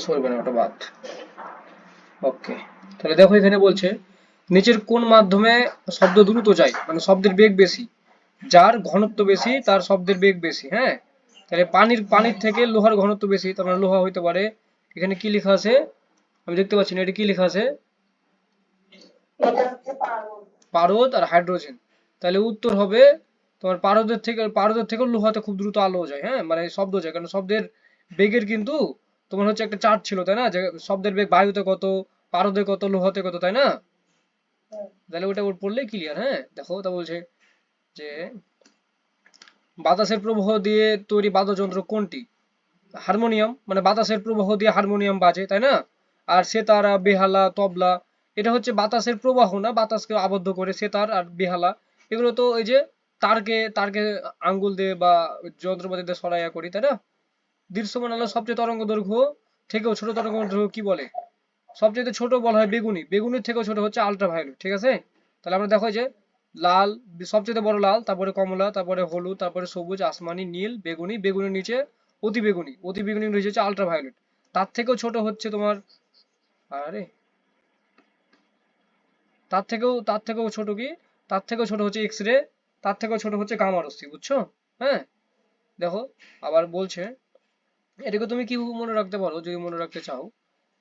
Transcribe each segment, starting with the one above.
সরবে না, ওটা বাদ। ওকে, তাহলে দেখো এখানে বলছে নিচের কোন মাধ্যমে শব্দ দ্রুত যায়, মানে শব্দের বেগ বেশি, যার ঘনত্ব বেশি তার শব্দের বেগ বেশি। হ্যাঁ, তাহলে পানির থেকে লোহার ঘনত্ব বেশি, তার মানে লোহা হইতে পারে। এখানে কি লেখা আছে আমি দেখতে পাচ্ছি না, এটা কি লেখা আছে? পারদ আর হাইড্রোজেন। তাহলে উত্তর হবে তোমার পারদের থেকে লোহাতে খুব দ্রুত আলো যায়। হ্যাঁ, মানে শব্দ যায়, কারণ শব্দের বেগের কিন্তু তোমার হচ্ছে একটা চার্ট ছিল, তাই না, যে শব্দের বেগ বায়ুতে কত, পারদে কত, লোহাতে কত, তাই না? তাহলে ওটা ওর পড়লেই ক্লিয়ার। হ্যাঁ, দেখো তা বলছে যে বাতাসের প্রবাহ দিয়ে তৈরি বাদ্যযন্ত্র কোনটি? হারমোনিয়াম, মানে বাতাসের প্রবাহ দিয়ে হারমোনিয়াম বাজে, তাই না? আর সেতারা, বেহালা, তবলা, এটা হচ্ছে বাতাসের প্রবাহ না, বাতাসকে আবদ্ধ করে সেতার আর বেহালা। এগুলো তো ওই যে তারকে তারকে আঙ্গুল দিয়ে বা যন্ত্রপাতি দিয়ে সরাইয়া করি, তাই না? দৃশ্যমান আলো সবচেয়ে তরঙ্গ দৈর্ঘ্য থেকেও ছোট তরঙ্গ দৈর্ঘ্য কি বলে? সবচেয়ে ছোট বলা হয় বেগুনি, বেগুনির থেকেও ছোট হচ্ছে আল্ট্রাভায়োলেট। ঠিক আছে, তাহলে আমরা দেখো যে লাল, সবচেয়ে বড় লাল, তারপরে কমলা, তারপরে হলুদ, তারপরে সবুজ, আসমানি, নীল, বেগুনি, বেগুনির নিচে অতি বেগুনি, অতি বেগুনির নিচে হচ্ছে আল্ট্রাভায়োলেট। তার থেকেও ছোট হচ্ছে তোমার, আরে তার থেকেও ছোট কি, তার থেকেও ছোট হচ্ছে এক্স রে, তার থেকেও ছোট হচ্ছে গামা রশ্মি, বুঝছো? হ্যাঁ, দেখো আবার বলছে এটাকে তুমি কি মনে রাখতে পারো, যদি মনে রাখতে চাও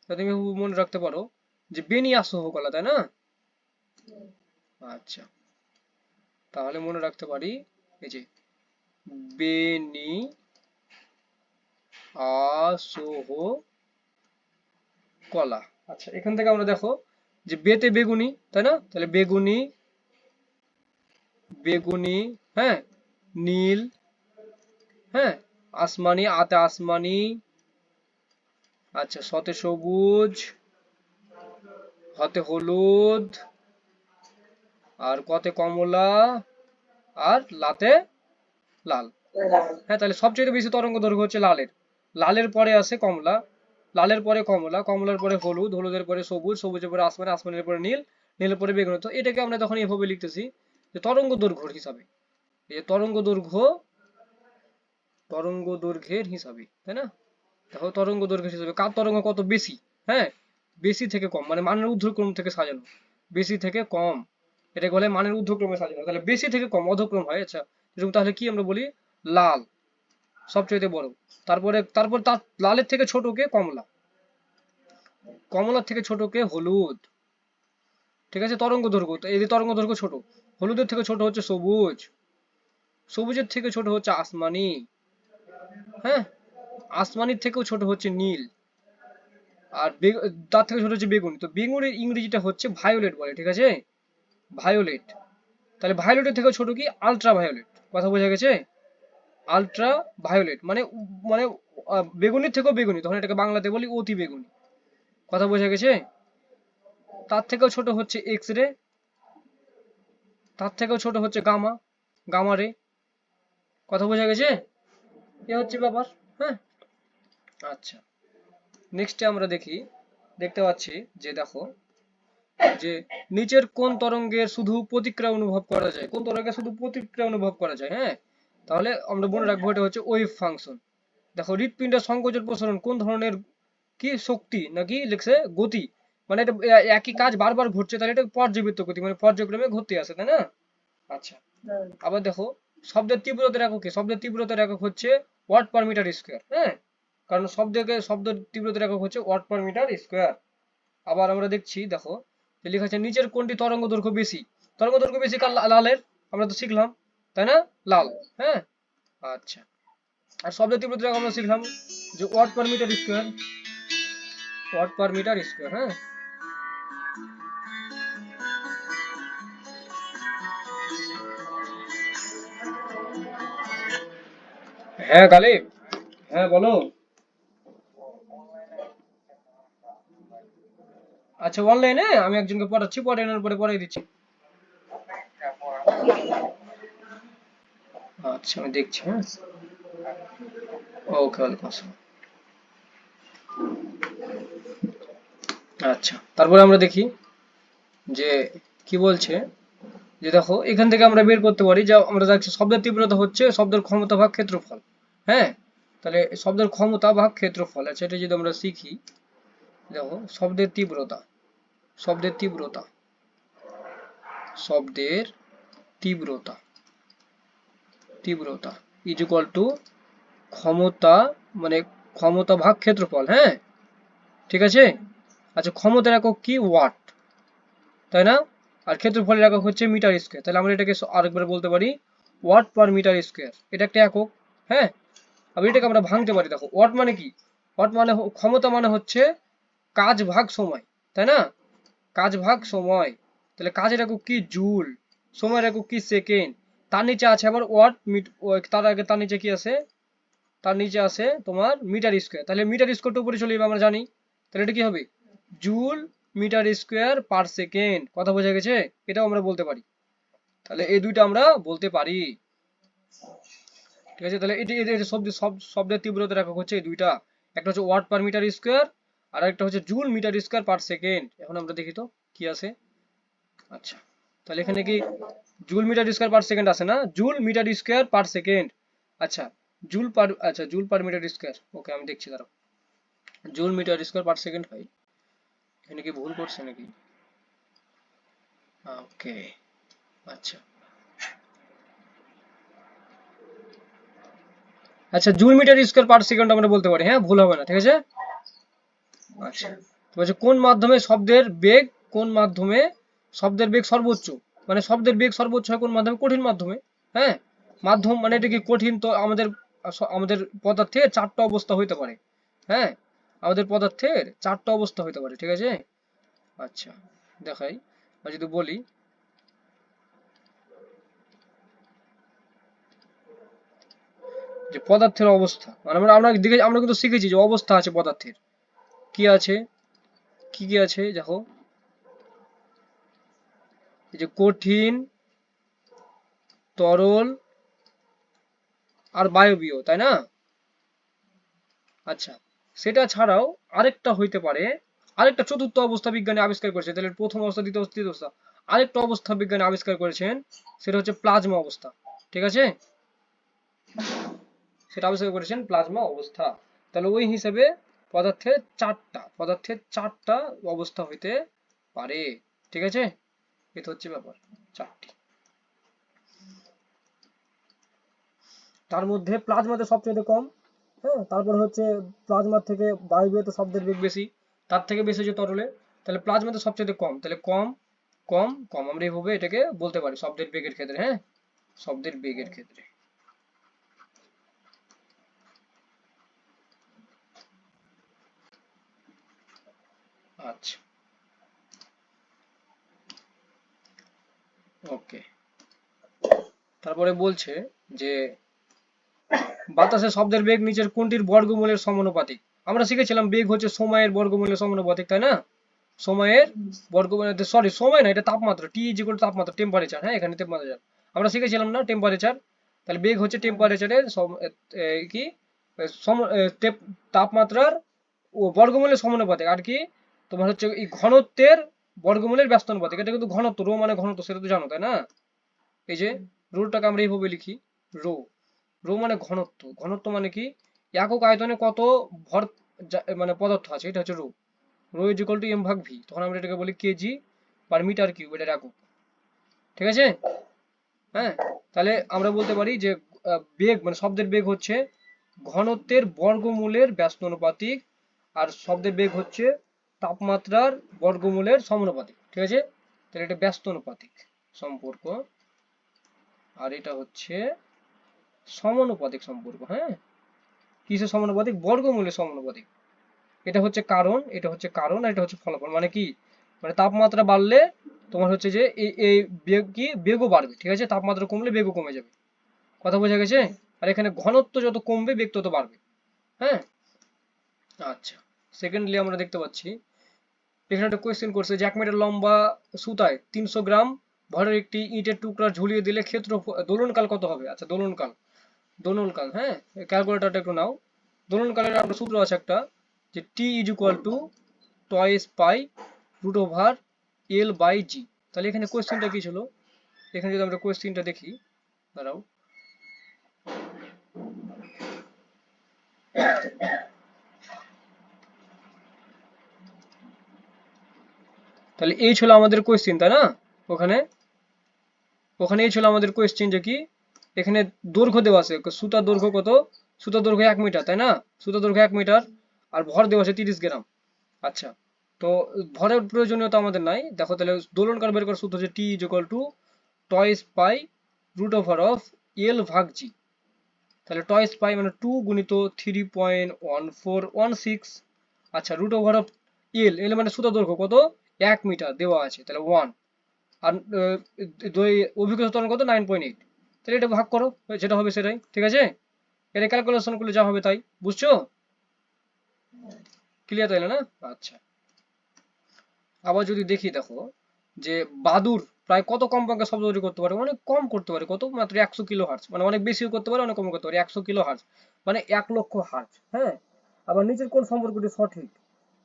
তাহলে তুমি মনে রাখতে পারো যে বেনি আসহ কলা, তাই না? আচ্ছা, তাহলে মনে রাখতে পারি এই যে বেনি আসহ কলা। আচ্ছা, এখান থেকে আমরা দেখো যে বেতে বেগুনি, তাই না? তাহলে বেগুনি, বেগুনি, হ্যাঁ, নীল, হ্যাঁ, আসমানি, আতে আসমানি, আচ্ছা, শতে সবুজ, হতে হলুদ, আর কতে কমলা, আর লাতে লাল। হ্যাঁ, তাহলে সবচেয়ে বেশি তরঙ্গ দৈর্ঘ্য হচ্ছে লালের, লালের পরে আসে কমলা, লালের পরে কমলা, কমলার পরে হলুদ, হলুদের পরে সবুজ, সবুজের পরে আসমানি, আসমানের পরে নীল, নীলের পরে বেগুনি। তো এটাকে আমরা তখন এভাবে লিখতেছি যে তরঙ্গ দৈর্ঘ্যের হিসাবে, এই যে তরঙ্গ দৈর্ঘ্যের হিসাবে, তাই না? দেখো তরঙ্গ দৈর্ঘ্যের হিসাবে কার তরঙ্গ কত বেশি। হ্যাঁ, বেশি থেকে কম, মানে মানের ঊর্ধ্বক্রম থেকে সাজানো, বেশি থেকে কম, এটাকে বলে মানের ঊর্ধ্বক্রমে সাজানো। তাহলে বেশি থেকে কম অধক্রম হয়। আচ্ছা, এরকম তাহলে কি আমরা বলি? লাল সবচেয়ে বড়, তারপর তার লালের থেকে ছোট কে? কমলা, কমলার থেকে ছোট কে? হলুদ। ঠিক আছে, তরঙ্গ দৈর্ঘ্য, তো এই যে তরঙ্গ দৈর্ঘ্য ছোট, হলুদের থেকে ছোট হচ্ছে সবুজ, সবুজের থেকে ছোট হচ্ছে আসমানি, হ্যাঁ, আসমানির থেকেও ছোট হচ্ছে নীল, আর তার থেকে ছোট হচ্ছে বেগুনি। তো বেগুনের ইংরেজিটা হচ্ছে ভায়োলেট বলে, ঠিক আছে, ভায়োলেট। তাহলে ভায়োলেটের থেকে ছোট কি? Ultraviolet. কথা বোঝা গেছে? আলট্রা ভায়োলেট মানে মানে বেগুনির থেকেও বেগুনি, তখন এটাকে বাংলাতে বলি অতি বেগুনি। কথা বোঝা গেছে? তার থেকেও ছোট হচ্ছে এক্স রে, তার থেকেও ছোট হচ্ছে গামা, গামা রে। কথা বোঝা গেছে? এ হচ্ছে ব্যাপার। হ্যাঁ, আচ্ছা, নেক্সটে আমরা দেখতে পাচ্ছি যে দেখো যে নিচের কোন তরঙ্গের শুধু প্রতিক্রিয়া অনুভব করা যায়, কোন তরঙ্গের শুধু প্রতিক্রিয়া অনুভব করা যায়? হ্যাঁ, তাহলে আমরা মনে রাখবো এটা হচ্ছে ওয়েভ ফাংশন। দেখো হৃৎপিণ্ডের সংকোচন প্রসারণ কোন ধরনের কি শক্তি নাকি লিখছে গতি, মানে এটা একই কাজ বারবার ঘটছে, তাহলে এটা পর্যাবৃত্ত গতি, মানে পর্যায়ক্রমে ঘটতে আছে, তাই না? আচ্ছা, আবার দেখো শব্দের তীব্রতার একক কি? শব্দের তীব্রতার একক হচ্ছে ওয়াট পার মিটার স্কোয়ার। হ্যাঁ, কারণ শব্দের তীব্রতার একক হচ্ছে ওয়াট পার মিটার স্কোয়ার। আবার আমরা দেখছি, দেখো লেখা আছে নিচের কোনটি তরঙ্গ দৈর্ঘ্য বেশি? তরঙ্গ দৈর্ঘ্য বেশি কার? লালের, আমরা তো শিখলাম, তাই না? লাল। হ্যাঁ, আচ্ছা, আর শব্দের তীব্রতার একক আমরা শিখলাম যে watt per metre square, watt per metre square. হ্যাঁ, হ্যাঁ গালিব, হ্যাঁ বলো। আচ্ছা, অনলাইনে আমি একজনকে পড়াচ্ছি, পড়ানোর পরে পড়াই দিচ্ছি। আচ্ছা, আমি দেখছি। হ্যাঁ, ওকে, ওয়েলকাম। আচ্ছা, তারপরে আমরা দেখি যে কি বলছে, যে দেখো এখান থেকে আমরা বের করতে পারি যে আমরা দেখছি শব্দের তীব্রতা হচ্ছে শব্দের ক্ষমতা ভাগ ক্ষেত্রফল। হ্যাঁ, তাহলে শব্দের ক্ষমতা ভাগ ক্ষেত্রফল। আচ্ছা, এটা যদি আমরা শিখি, দেখো শব্দের তীব্রতা, শব্দের তীব্রতা, শব্দের তীব্রতা, তীব্রতা ইজ ইকুয়াল টু ক্ষমতা, মানে ক্ষমতা ভাগ ক্ষেত্রফল। হ্যাঁ, ঠিক আছে। আচ্ছা, ক্ষমতার একক কি? ওয়াট, তাই না? আর ক্ষেত্রফলের একক হচ্ছে মিটার স্কোয়ার। তাহলে আমরা এটাকে আরেকবার বলতে পারি ওয়াট পার মিটার স্কোয়ার। এটা একটা একক। হ্যাঁ, আবার এটাকে আমরা ভাঙতে পারি। দেখো ওয়াট মানে কি? ওয়াট মানে ক্ষমতা, মানে হচ্ছে কাজ ভাগ সময়, তাই না? কাজ ভাগ সময়। তাহলে কাজের একক কি? জুল। সময়ের একক কি? সেকেন্ড। তার নিচে আছে আবার ওয়াট, তার আগে তার নিচে কি আছে? তার নিচে আছে তোমার মিটার স্কোয়ার। তাহলে মিটার স্কোয়ারটা উপরে চলে যাবে, আমরা জানি। তাহলে এটা কি হবে? Joule metre square per second. কথা বোঝা গেছে? এটাও আমরা বলতে পারি। তাহলে এই দুইটা আমরা বলতে পারি, ঠিক আছে। তাহলে এটা শব্দের তীব্রতার একক হচ্ছে এই দুইটা। একটা হচ্ছে ওয়াট পার মিটার স্কোয়ার, আর একটা হচ্ছে joule metre square per second. এখন আমরা দেখি তো কি আছে। আচ্ছা, তাহলে এখানে কি joule metre square per second আছে না? Joule metre square per second. আচ্ছা, joule per metre square. Okay, আমি দেখছি, দাঁড়াও। Joule metre square per second হয়। এখানে কি ভুল করছে নাকি? ওকে, আচ্ছা। আচ্ছা, joule metre square per second আমরা বলতে পারি। হ্যাঁ, ভুল হবে না, ঠিক আছে। আচ্ছা, তো বলছে কোন মাধ্যমে শব্দের বেগ, কোন মাধ্যমে শব্দের বেগ সর্বোচ্চ, মানে শব্দের বেগ সর্বোচ্চ হয় কোন মাধ্যমে? কঠিন মাধ্যমে। হ্যাঁ, মাধ্যম মানে এটা কি কঠিন? তো আমাদের আমাদের পদার্থের চারটা অবস্থা হইতে পারে। হ্যাঁ, আমাদের পদার্থের চারটা অবস্থা হইতে পারে, ঠিক আছে। আচ্ছা, দেখাই। আর যদি বলি যে পদার্থের অবস্থা, মানে আমরা কিন্তু শিখেছি যে অবস্থা আছে পদার্থের। কি আছে? কি কি আছে দেখো, এই যে কঠিন, তরল আর বায়বীয়, তাই না? আচ্ছা, সেটা ছাড়াও আরেকটা হইতে পারে, আরেকটা চতুর্থ অবস্থা বিজ্ঞানী আবিষ্কার করেছে। তাহলে প্রথম অবস্থা, দ্বিতীয় অবস্থা, তৃতীয় অবস্থা, আরেকটা অবস্থা বিজ্ঞানী আবিষ্কার করেছেন, সেটা হচ্ছে প্লাজমা অবস্থা, ঠিক আছে। সেটা আবিষ্কার করেছেন প্লাজমা অবস্থা। তাহলে ওই হিসেবে পদার্থের চারটা অবস্থা হইতে পারে, ঠিক আছে। এটা হচ্ছে ব্যাপার, চারটি। তার মধ্যে প্লাজমাতে সবচেয়ে কম। হ্যাঁ, তারপরে হচ্ছে প্লাজমার থেকে বায়বীয়তে শব্দের বেগ বেশি, তার থেকে বেশি হচ্ছে তরলে। তাহলে প্লাজমাতে সবচেয়ে কম, তাহলে কম, কম, কম, আমরা এইভাবে এটাকে বলতে পারি শব্দের বেগের ক্ষেত্রে। হ্যাঁ, শব্দের বেগের ক্ষেত্রে। আচ্ছা, ওকে। তারপরে বলছে যে বাতাসে শব্দের বেগ নিচের কোনটির বর্গমূলের সমানুপাতিক? আমরা শিখেছিলাম বেগ হচ্ছে সময়ের বর্গমূলের সমানুপাতিক, তাই না? সময়ের বর্গমূলের, সরি সময় না, এটা তাপমাত্রা। টি ইজ ইকুয়াল টু তাপমাত্রা, টেম্পারেচার। হ্যাঁ, এখানে টেম্পারেচার আমরা শিখেছিলাম না, টেম্পারেচার। তাহলে বেগ হচ্ছে টেম্পারেচারের কি তাপমাত্রার ও বর্গমূলের সমানুপাতিক। আর কি তোমার হচ্ছে এই ঘনত্বের বর্গমূলের ব্যস্তানুপাতিক। এটা কিন্তু ঘনত্ব, রো মানে ঘনত্ব, সেটা তো জানো, তাই না? এই যে রোটাকে আমরা এইভাবে লিখি, রো। রো মানে ঘনত্ব। ঘনত্ব মানে কি? একক আয়তনে কত ভর, মানে পদার্থ আছে, এটা হচ্ছে rho. Rho is equal to m ভাগ ভি। তখন আমরা এটাকে বলি কেজি পার মিটার কিউব, এটার একক, ঠিক আছে। হ্যাঁ, তাহলে আমরা বলতে পারি যে বেগ, মানে শব্দের বেগ হচ্ছে ঘনত্বের বর্গমূলের ব্যস্তানুপাতিক, আর শব্দের বেগ হচ্ছে তাপমাত্রার বর্গমূলের সমানুপাতিক, ঠিক আছে। তাহলে এটা ব্যস্তানুপাতিক সম্পর্ক, আর এটা হচ্ছে সমানুপাতিক সম্পর্ক। হ্যাঁ, কিসের সমানুপাতিক? বর্গমূলের সমানুপাতিক। এটা হচ্ছে কারণ, এটা হচ্ছে কারণ, আর এটা হচ্ছে ফলাফল। মানে কি? মানে তাপমাত্রা বাড়লে তোমার হচ্ছে যে এই বেগ কি, বেগও বাড়বে, ঠিক আছে। তাপমাত্রা কমলে বেগও কমে যাবে। কথা বোঝা গেছে? আর এখানে ঘনত্ব যত কমবে বেগ তত বাড়বে। হ্যাঁ, আচ্ছা। সেকেন্ডলি আমরা দেখতে পাচ্ছি এখানে একটা কোয়েশ্চেন করছে যে 1 মিটার লম্বা সুতায় 300 গ্রাম ভরের একটি ইটের টুকরা ঝুলিয়ে দিলে ক্ষেত্র দোলনকাল কত হবে? আচ্ছা, দোলনকাল, দোলনকাল। হ্যাঁ, ক্যালকুলেটরটা একটু নাও। দোলনকালের একটা সূত্র আছে একটা, যে T is equal to twice pi root over L by G. তাহলে এখানে কোয়েশ্চেনটা কি ছিল? এখানে যদি আমরা কোয়েশ্চেনটা দেখি, দাঁড়াও। তাহলে এই ছিল আমাদের কোয়েশ্চেন, তাই না? ওখানে ওখানে এই ছিল আমাদের কোয়েশ্চেন যে কি এখানে দৈর্ঘ্য দেওয়া আছে, সুতার দৈর্ঘ্য কত, সুতার দৈর্ঘ্য 1 মিটার, তাই না? সুতার দৈর্ঘ্য 1 মিটার আর ভর দেওয়া আছে 30 গ্রাম। আচ্ছা, তো ভরের প্রয়োজনীয়তা আমাদের নাই। দেখো তাহলে দোলনকাল বের করার সূত্র হচ্ছে T is equal to twice pi root over of L ভাগ জি। তাহলে টয়েস পাই মানে 2 গুণিত 3.1416। আচ্ছা, রুট ওভার অফ এল, এল মানে সুতার দৈর্ঘ্য কত, 1 মিটার দেওয়া আছে, তাহলে 1। আর অভিজ্ঞতা ত্বরণ কত, 9.8। তাহলে এটা ভাগ করো, যেটা হবে সেটাই, ঠিক আছে? এটা ক্যালকুলেশন করলে যা হবে তাই, বুঝছো? ক্লিয়ার তাইলে না? আচ্ছা, আবার যদি দেখি, দেখো যে বাদুর প্রায় কত কম্পাঙ্কে শব্দ তৈরি করতে পারে, অনেক কম করতে পারে, কত, মাত্র 100 কিলো হার্টজ, মানে অনেক বেশিও করতে পারে, অনেক কম করতে পারে, 100 কিলো হার্টজ মানে 1 লক্ষ হার্টজ। হ্যাঁ, আবার নিচের কোন সম্পর্কটি সঠিক?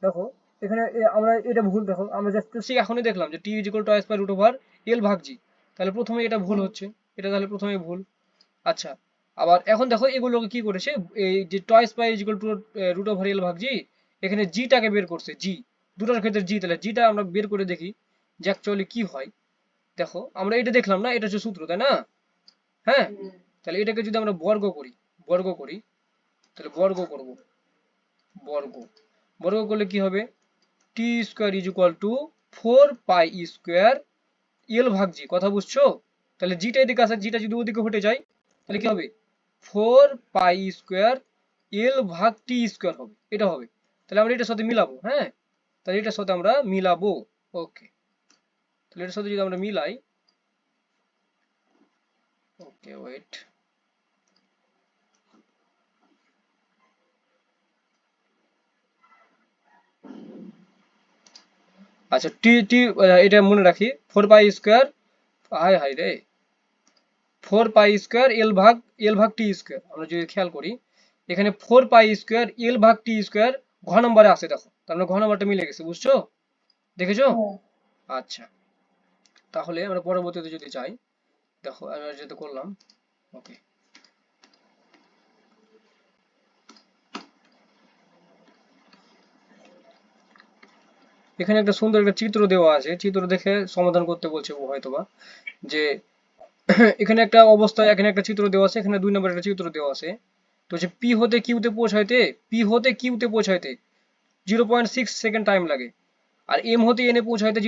দেখো এখানে আমরা এটা ভুল, দেখো আমরা জাস্ট এখনই দেখলাম যে T is equal to I square root over L ভাগ জি, তাহলে প্রথমে এটা ভুল হচ্ছে, এটা তাহলে প্রথমে ভুল। আচ্ছা, আবার এখন দেখো এগুলোকে কি করেছে, এই যে twice pi is equal to root over L ভাগ জি, এখানে জিটাকে বের করছে, জি দুটোর ক্ষেত্রে জি, তাহলে জিটা আমরা বের করে দেখি যে অ্যাকচুয়ালি কি হয়। দেখো আমরা এটা দেখলাম না, এটা হচ্ছে সূত্র, তাই না? হ্যাঁ, তাহলে এটাকে যদি আমরা বর্গ করি, বর্গ করি, তাহলে বর্গ করব, বর্গ বর্গ করলে কি হবে, T square is equal to 4 pi square L ভাগ জি, কথা বুঝছো? তাহলে জিটা এদিকে আছে, জিটা যদি ওদিকে হটে যায় তাহলে কি হবে, 4 পাই স্কোয়ার এল ভাগ টি স্কোয়ার হবে, এটা হবে। তাহলে আমরা এটার সাথে মিলাবো, হ্যাঁ, তাহলে এটার সাথে আমরা মিলাবো। ওকে, তাহলে এটার সাথে যদি আমরা মিলাই, ওকে ওয়েট, আচ্ছা টি টি এটা মনে রাখি, 4 পাই স্কোয়ার, হাই হাই রে, 4 পাই স্কোয়ার এল ভাগ টি স্কোয়ার, আমরা যদি খেয়াল করি এখানে 4 পাই স্কোয়ার এল ভাগ টি স্কোয়ার ঘ নম্বরে আছে, দেখো তার মানে ঘ নম্বরটা মিলে গেছে, বুঝছো, দেখেছো? আচ্ছা, তাহলে আমরা পরবর্তীতে যদি যাই, দেখো আমি যেটা করলাম, ওকে, এখানে একটা সুন্দর একটা চিত্র দেওয়া আছে, চিত্র দেখে সমাধান করতে বলছে ও হয়তোবা, যে এখানে একটা অবস্থায়, এখানে একটা চিত্র দেওয়া আছে, এখানে 2 নম্বরের একটা চিত্র দেওয়া আছে, তো যে পি হতে কিউতে পৌঁছাইতে, পি হতে কিউতে পৌঁছাইতে 0.6 সেকেন্ড টাইম লাগে, আর এম হতে এনে পৌঁছাইতে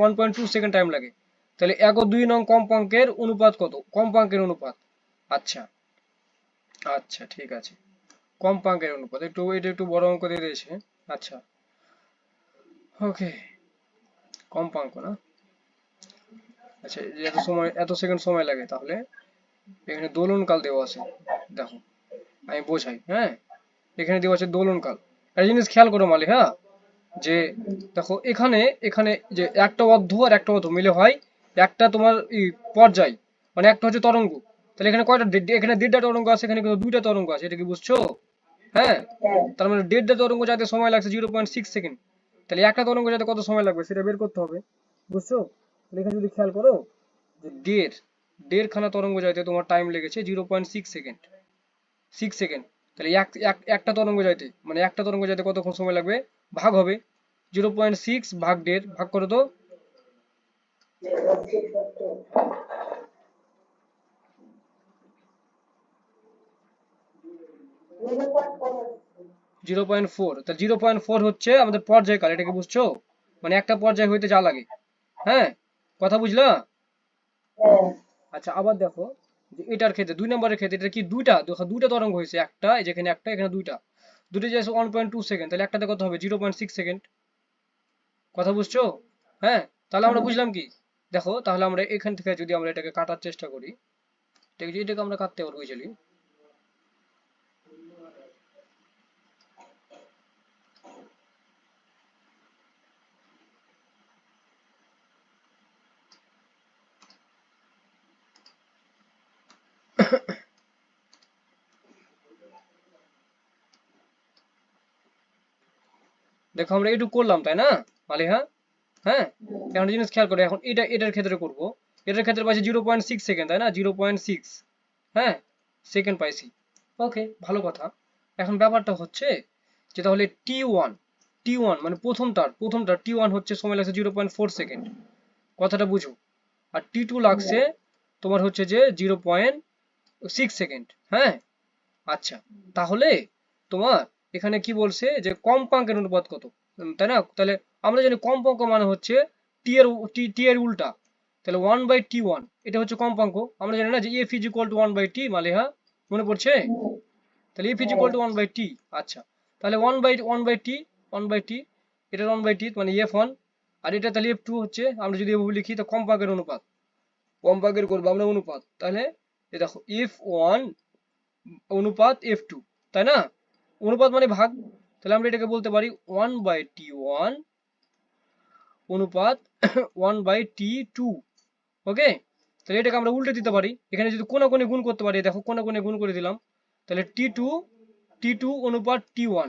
1.2 সেকেন্ড টাইম লাগে। তাহলে 1 ও 2 নং কম্পাঙ্কের অনুপাত কত, কম্পাঙ্কের অনুপাত। আচ্ছা, আচ্ছা ঠিক আছে, কম্পাঙ্কের অনুপাত, একটু এটা একটু বড় অঙ্ক দিয়ে দিয়েছে। আচ্ছা, ওকে, কম্পাঙ্ক না, আচ্ছা যে এত সময়, এত সেকেন্ড সময় লাগে, তাহলে এখানে দোলনকাল দেওয়া আছে, দেখো আমি বোঝাই, হ্যাঁ, এখানে দেওয়া আছে দোলনকাল। একটা জিনিস খেয়াল করো মালি, হ্যাঁ, যে দেখো এখানে, এখানে যে একটা অর্ধ আর একটা অর্ধ মিলে হয় একটা তোমার পর্যায়, মানে একটা হচ্ছে তরঙ্গ। তাহলে এখানে কয়টা, এখানে 1.5টা তরঙ্গ আছে, এখানে কিন্তু 2টা তরঙ্গ আছে, এটা কি বুঝছো? হ্যাঁ, তার মানে 1.5টা তরঙ্গ যাতে সময় লাগছে 0.6 সেকেন্ড, তাহলে একটা তরঙ্গ যাতে কত সময় লাগবে সেটা বের করতে হবে, বুঝছো? তাহলে এখানে যদি খেয়াল করো যে দেড় খানা তরঙ্গ যাইতে তোমার টাইম লেগেছে 0.6 সেকেন্ড, 6 সেকেন্ড। তাহলে একটা তরঙ্গ যাইতে, মানে একটা তরঙ্গ যাইতে কতক্ষণ সময় লাগবে, ভাগ হবে 0.6 ভাগ 1.5, ভাগ করো তো, 0.4। তা 0.4 হচ্ছে আমাদের পর্যায়কাল, এটাকে বুঝছো? মানে একটা পর্যায় হইতে যা লাগে, হ্যাঁ, কথা বুঝলা? আচ্ছা, আবার দেখো যে এটার ক্ষেত্রে 2 নম্বরের ক্ষেত্রে এটা কি দুইটা, দেখো দুইটা তরঙ্গ হয়েছে, একটা এই যেখানে একটা, এখানে দুইটা, দুটো যে 1.2 সেকেন্ড, তাহলে একটাতে কত হবে 0.6 সেকেন্ড, কথা বুঝছো? হ্যাঁ, তাহলে আমরা বুঝলাম কি, দেখো তাহলে আমরা এখান থেকে যদি আমরা এটাকে কাটার চেষ্টা করি, এটাকে আমরা কাটতে পারবো ইজিলি। দেখো আমরা এটুকু করলাম, তাই না মালিহা? হ্যাঁ, এখন একটা জিনিস খেয়াল করে, এখন এটার ক্ষেত্রে করব, এটার ক্ষেত্রে পাইছি 0.6 সেকেন্ড, তাই না, 0.6, হ্যাঁ, সেকেন্ড পাইছি। ওকে, ভালো কথা। এখন ব্যাপারটা হচ্ছে যে তাহলে টি ওয়ান মানে প্রথমটার টি ওয়ান হচ্ছে সময় লাগছে 0.4 সেকেন্ড, কথাটা বুঝো। আর টি টু লাগছে তোমার হচ্ছে যে 0.6 সেকেন্ড। হ্যাঁ, আচ্ছা, তাহলে তোমার এখানে কি বলছে যে কম্পাঙ্কের অনুপাত কত, তাই না? তাহলে আমরা জানি কম্পাঙ্ক মানে হচ্ছে টি এর উল্টা, তাহলে 1/t1 এটা হচ্ছে কম্পাঙ্ক। আমরা জানি না যে F is equal two 1/t Maliha, মনে পড়ছে? তাহলে F is equal two 1/t। আচ্ছা, তাহলে ওয়ান বাই টি এটার 1/t মানে এফ 1, আর এটা তাহলে এফ 2 হচ্ছে, আমরা যদি এভাবে লিখি তো কম্পাঙ্কের অনুপাত, কম্পাঙ্কের করবো আমরা অনুপাত, তাহলে এই দেখো এফ 1 অনুপাত এফ 2, তাই না? অনুপাত মানে ভাগ, তাহলে আমরা এটাকে বলতে পারি 1/t1 অনুপাত 1/t2। ওকে, তাহলে এটাকে আমরা উল্টে দিতে পারি, এখানে যদি কোণে গুণ করতে পারি, দেখো কোণে গুণ করে দিলাম, তাহলে টি টু অনুপাত টি1,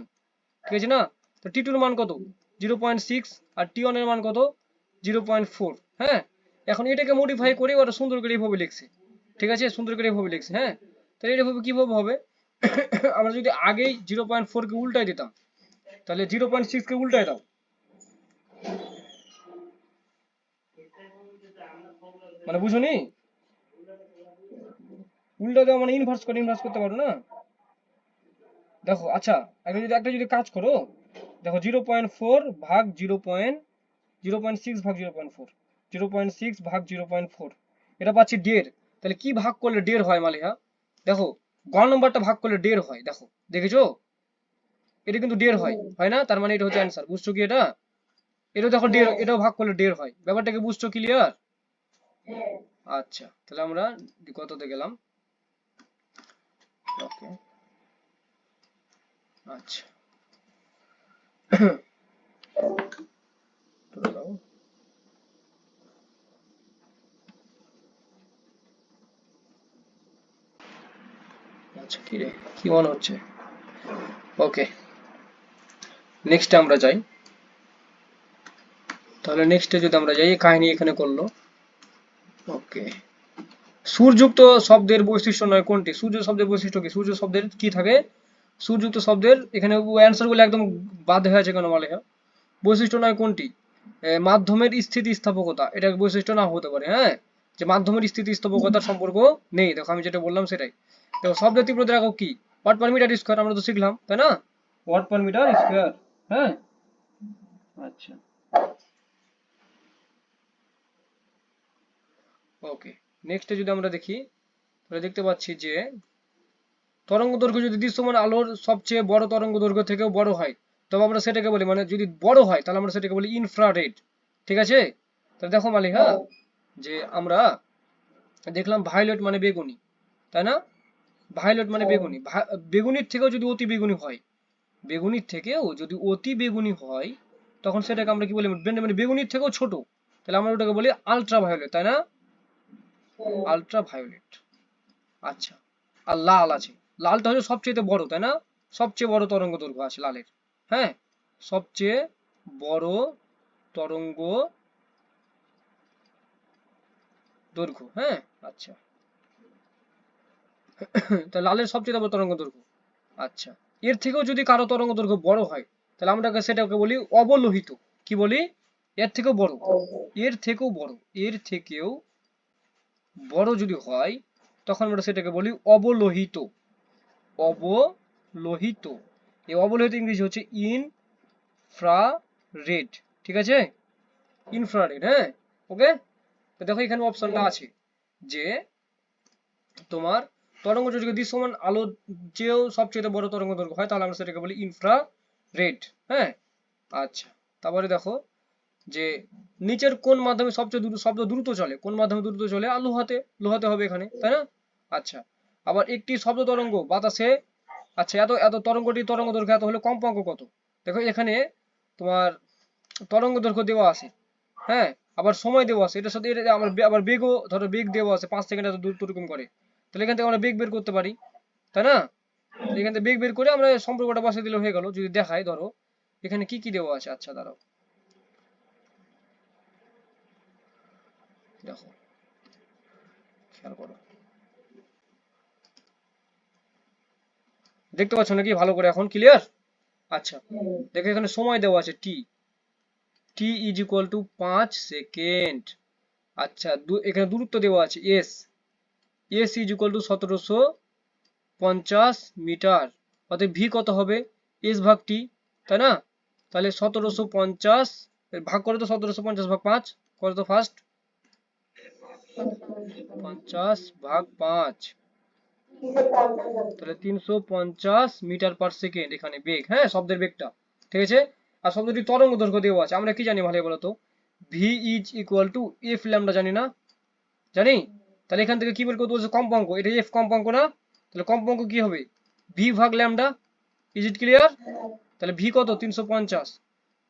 ঠিক আছে না? তো টি2 এর মান কত? 0.6, আর টি1 এর মান কত? 0.4। হ্যাঁ, এখন এটাকে মডিফাই করে ওরা সুন্দর করে এইভাবে লিখছে, ঠিক আছে, সুন্দর করে এইভাবে লিখছে। হ্যাঁ, তাহলে এইভাবে কিভাবে হবে? আমরা যদি আগেই 0.4 কে উল্টাই দিতাম, তাহলে 0.6 কে উল্টাই দাও, মানে বুঝুনি? উল্টা দেওয়া মানে ইনভার্স করতে পারো না। দেখো, আচ্ছা, একটা যদি কাজ করো, দেখো 0.4 ভাগ 0.6 ভাগ 0.4, 0.6 ভাগ 0.4, এটা পাচ্ছি 1.5। তাহলে কি ভাগ করলে 1.5 হয় মালিহা? দেখো, গ নম্বরটা ভাগ করলে 1.5 হয়, দেখো, দেখেছো? এটা কিন্তু 1.5 হয় না? তার মানে এটা হচ্ছে অ্যান্সার, বুঝছো কি এটা? এটা দেখো 1.5, এটাও ভাগ করলে 1.5 হয়, ব্যাপারটাকে বুঝছো? ক্লিয়ার? আচ্ছা, তাহলে আমরা কততে গেলাম? ওকে, আচ্ছা। তুলে দাও। আচ্ছা, কি রে, কি মনে হচ্ছে? ওকে, নেক্সটে আমরা যাই। তাহলে নেক্সটে যদি আমরা যাই, এই কাহিনী এখানে করলো। ওকে, সুরযুক্ত শব্দের বৈশিষ্ট্য নয় কোনটি? সূর্য শব্দের বৈশিষ্ট্য কি? সূর্য শব্দের কি থাকে? সুরযুক্ত শব্দের এখানে অ্যান্সার গুলো একদম বাদ হয়ে আছে কেন বলে? বৈশিষ্ট্য নয় কোনটি? মাধ্যমের স্থিতিস্থাপকতা, এটা বৈশিষ্ট্য না হতে পারে। হ্যাঁ, যে মাধ্যমের স্থিতিস্থাপকতার সম্পর্ক নেই, দেখো আমি যেটা বললাম সেটাই। দেখো, শব্দের তীব্রতার একক কি? ওয়াট পার মিটার স্কোয়ার, আমরা তো শিখলাম, তাই না? Watt per metre square. হ্যাঁ, আচ্ছা, ওকে। নেক্সটে যদি আমরা দেখি, তাহলে দেখতে পাচ্ছি যে তরঙ্গ দৈর্ঘ্য যদি দৃশ্যমান আলোর সবচেয়ে বড় তরঙ্গ দৈর্ঘ্য থেকেও বড় হয়, তবে আমরা সেটাকে বলি, মানে যদি বড় হয় তাহলে আমরা সেটাকে বলি ইনফ্রারেড, ঠিক আছে? তাহলে দেখো মালিক, হ্যাঁ, যে আমরা দেখলাম ভায়োলেট মানে বেগুনি, তাই না? ভায়োলেট মানে বেগুনি, বেগুনির থেকেও যদি অতি বেগুনি হয়, বেগুনির থেকেও যদি অতি বেগুনি হয়, তখন সেটাকে আমরা কি বলি? মানে বেগুনির থেকেও ছোট, তাহলে আমরা ওটাকে বলি আলট্রা ভায়োলেট, তাই না? Ultraviolet. আচ্ছা, আর লাল আছে, লালটা হচ্ছে সবচেয়ে বড়, তাই না? সবচেয়ে বড় তরঙ্গ দৈর্ঘ্য আছে লালের। হ্যাঁ, সবচেয়ে বড় তরঙ্গ দৈর্ঘ্য। হ্যাঁ, আচ্ছা, তা লালের সবচেয়ে বড় তরঙ্গ দৈর্ঘ্য। আচ্ছা, এর থেকেও যদি কারো তরঙ্গ দৈর্ঘ্য বড় হয়, তাহলে আমরা সেটাকে বলি অবলোহিত। কি বলি? এর থেকেও বড়, এর থেকেও বড়, এর থেকেও বড় যদি হয়, তখন আমরা সেটাকে বলি অবলোহিত, অবলোহিত। এই অবলোহিত ইংরেজি হচ্ছে ইনফ্রারেড, ঠিক আছে? ইনফ্রারেড। হ্যাঁ, ওকে। তো দেখো এখানে অপশনটা আছে যে তোমার তরঙ্গ যদি দৃশ্যমান আলোর চেয়েও সবচেয়ে বড় তরঙ্গ দৈর্ঘ্য হয়, তাহলে আমরা সেটাকে বলি ইনফ্রারেড। হ্যাঁ, আচ্ছা, তারপরে দেখো যে নিচের কোন মাধ্যমে সবচেয়ে দ্রুত শব্দ দ্রুত চলে? কোন মাধ্যমে দ্রুত চলে? আর লোহাতে, লোহাতে হবে এখানে, তাই না? আচ্ছা, আবার একটি শব্দ তরঙ্গ বাতাসে, আচ্ছা, এত এত তরঙ্গ দৈর্ঘ্য এত হলে কম্পাঙ্ক কত? দেখো এখানে তোমার তরঙ্গ দৈর্ঘ্য দেওয়া আছে, হ্যাঁ, আবার সময় দেওয়া আছে, এটার সাথে আমার আবার বেগও, ধরো বেগ দেওয়া আছে 5 সেকেন্ড এত দূর এরকম করে, তাহলে এখান থেকে আমরা বেগ বের করতে পারি, তাই না? এখান থেকে বেগ বের করে আমরা সম্পর্কটা বসিয়ে দিলে হয়ে গেল। যদি দেখাই, ধরো এখানে কি কি দেওয়া আছে, আচ্ছা দাঁড়াও, দেখো, খেয়াল করো, দেখতে পাচ্ছ নাকি ভালো করে এখন ক্লিয়ার? আচ্ছা দেখো এখানে সময় দেওয়া আছে t, t is equal to 5 second. আচ্ছা এখানে দূরত্ব দেওয়া আছে s, s is equal to 1750 metre. অতএব ভি কত হবে? এস ভাগ টি, তাই না? তাহলে 1750 ভাগ করে তো 1750 ভাগ 5 করে তো ফার্স্ট 50 ভাগ 5, তাহলে 350 মিটার পার সেকেন্ড এখানে বেগ, হ্যাঁ শব্দের বেগটা, ঠিক আছে? আর শব্দটি তরঙ্গ দৈর্ঘ্য দেওয়া আছে, আমরা কি জানি ভালো বলো তো? V is equal two F lambda, জানি না? জানি। তাহলে এখান থেকে কি বের করতে বলছে? কম্পাঙ্ক, এটা এফ কম্পাঙ্ক না? তাহলে কম্পাঙ্ক কি হবে? ভি ভাগ ল্যামডা। Is it clear? তাহলে ভি কত? 350,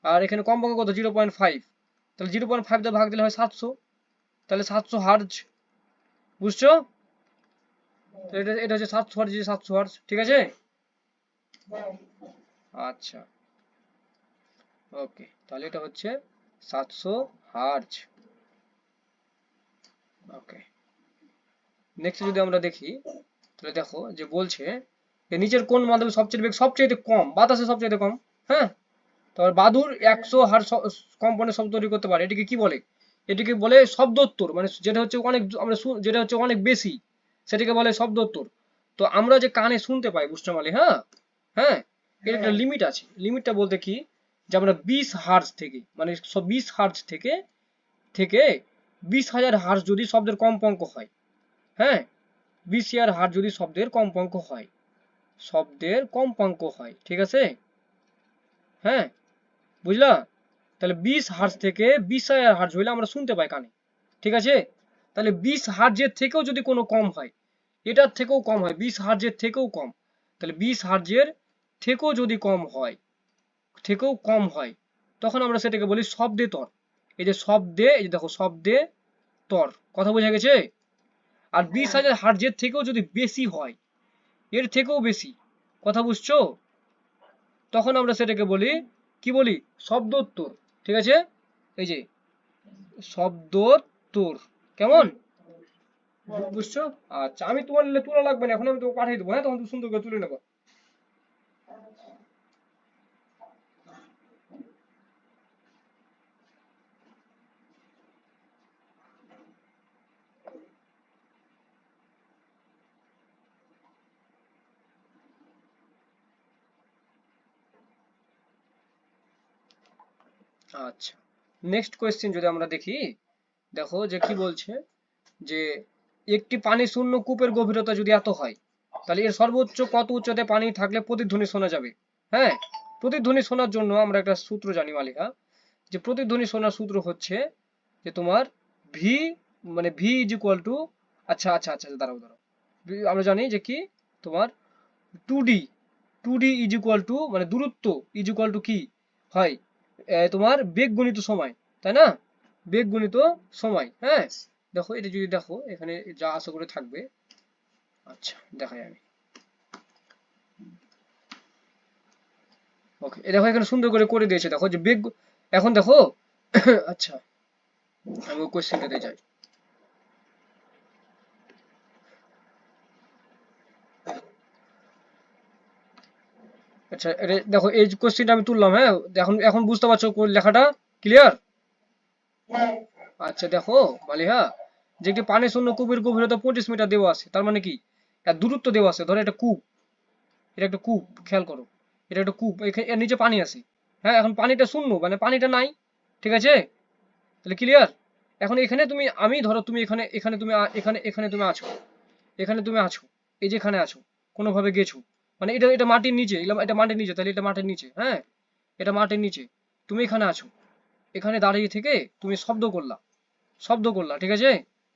আর এখানে কম্পাঙ্ক কত? 0.5, তাহলে 0.5 দিয়ে ভাগ দিলে হয় 700, তাহলে 700 হার্জ, বুঝছো? তো এটা এটা হচ্ছে 700 হার্জ, 700 হার্জ, ঠিক আছে? আচ্ছা ওকে, তাহলে এটা হচ্ছে 700 হার্জ। ওকে, নেক্সট যদি আমরা দেখি, তাহলে দেখো যে বলছে যে নিচের কোন মাধ্যমে সবচেয়ে বেগ সবচেয়ে কম? বাতাসে সবচেয়ে কম, হ্যাঁ। তারপর বাদুর 100 হার্জ কম্পনে শব্দ তৈরি করতে পারে, এটিকে কি বলে? এটিকে বলে শব্দোত্তর, মানে যেটা হচ্ছে অনেক আমরা যেটা হচ্ছে অনেক বেশি, সেটাকে বলে শব্দোত্তর। তো আমরা যে কানে শুনতে পাই, বুঝছো মালি? হ্যাঁ হ্যাঁ, এর একটা লিমিট আছে। লিমিটটা বলতে কি, যে আমরা 20 হার্জ থেকে, মানে 20 হার্জ থেকে থেকে 20,000 হার্জ যদি শব্দের কম্পাঙ্ক হয়, হ্যাঁ, 20,000 হার্জ যদি শব্দের কম্পাঙ্ক হয়, শব্দের কম্পাঙ্ক হয়, ঠিক আছে? হ্যাঁ, বুঝলা? তাহলে 20 হার্জ থেকে 20,000 হার্জ হইলে আমরা শুনতে পাই কানে, ঠিক আছে? তাহলে 20 হার্জের থেকেও যদি কোনো কম হয়, এটার থেকেও কম হয়, 20 হার্জের থেকেও কম, তাহলে 20 হার্জের থেকেও যদি কম হয়, থেকেও কম হয়, তখন আমরা সেটাকে বলি শব্দে তর। এই যে শব্দে, এই যে দেখো শব্দে তর, কথা বোঝা গেছে? আর 20,000 হার্জের থেকেও যদি বেশি হয়, এর থেকেও বেশি, কথা বুঝছো? তখন আমরা সেটাকে বলি, কি বলি? শব্দোত্তর, ঠিক আছে? এই যে শব্দোত্তর, কেমন? বুঝছো? আচ্ছা, আমি তোমার তোলা লাগবে না, এখন আমি তোমাকে পাঠিয়ে দেবো, হ্যাঁ, তখন তুমি সুন্দর করে তুলে নেবো। আচ্ছা, নেক্সট কোয়েশ্চেন যদি আমরা দেখি, দেখো যে কি বলছে, যে একটি পানি শূন্য কূপের গভীরতা যদি এত হয়, তাহলে এর সর্বোচ্চ কত উচ্চতায় পানি থাকলে প্রতিধ্বনি শোনা যাবে? হ্যাঁ, প্রতিধ্বনি শোনার জন্য আমরা একটা সূত্র জানি মালিকা, যে প্রতিধ্বনি শোনার সূত্র হচ্ছে যে তোমার ভি, মানে ভি ইজ ইকুয়াল টু, আচ্ছা আচ্ছা আচ্ছা দাঁড়াও দাঁড়াও, আমরা জানি যে কি তোমার 2D, 2D is equal two, মানে দূরত্ব ইজ ইকুয়াল টু কি হয়? তোমার বেগ গুণিত সময়, তাই না? বেগ গুণিত সময়, হ্যাঁ। দেখো এটা যদি দেখো এখানে যা আশা করে থাকবে, আচ্ছা দেখাই আমি। ওকে, দেখো এখানে সুন্দর করে করে দিয়েছে, দেখো যে বেগ, এখন দেখো আচ্ছা আমি ওই কোশ্চেনটাতে যাই। আচ্ছা এটা দেখো, এই কোশ্চেনটা আমি তুললাম, হ্যাঁ। এখন এখন বুঝতে পারছো লেখাটা ক্লিয়ার? আচ্ছা দেখো মালিহা, যে একটি পানি শূন্য কূপের গভীরতা 25 মিটার দেওয়া আছে, তার মানে কি এর দূরত্ব দেওয়া আছে, ধরো এটা কূপ, এটা একটা কূপ, খেয়াল করো, এটা একটা কূপ, এর নিচে পানি আছে, হ্যাঁ। এখন পানিটা শূন্য, মানে পানিটা নাই, ঠিক আছে? তাহলে ক্লিয়ার? এখন এখানে তুমি, আমি ধরো তুমি এখানে, এখানে তুমি এখানে এখানে তুমি আছো, এখানে তুমি আছো, এই যে এখানে আছো, কোনোভাবে গেছো, মানে এটা এটা মাটির নিচে, এটা মাটির নিচে, তাহলে এটা মাটির নিচে, হ্যাঁ, এটা মাটির নিচে, তুমি এখানে আছো, এখানে দাঁড়িয়ে থেকে তুমি শব্দ করলা, শব্দ করলা, ঠিক আছে?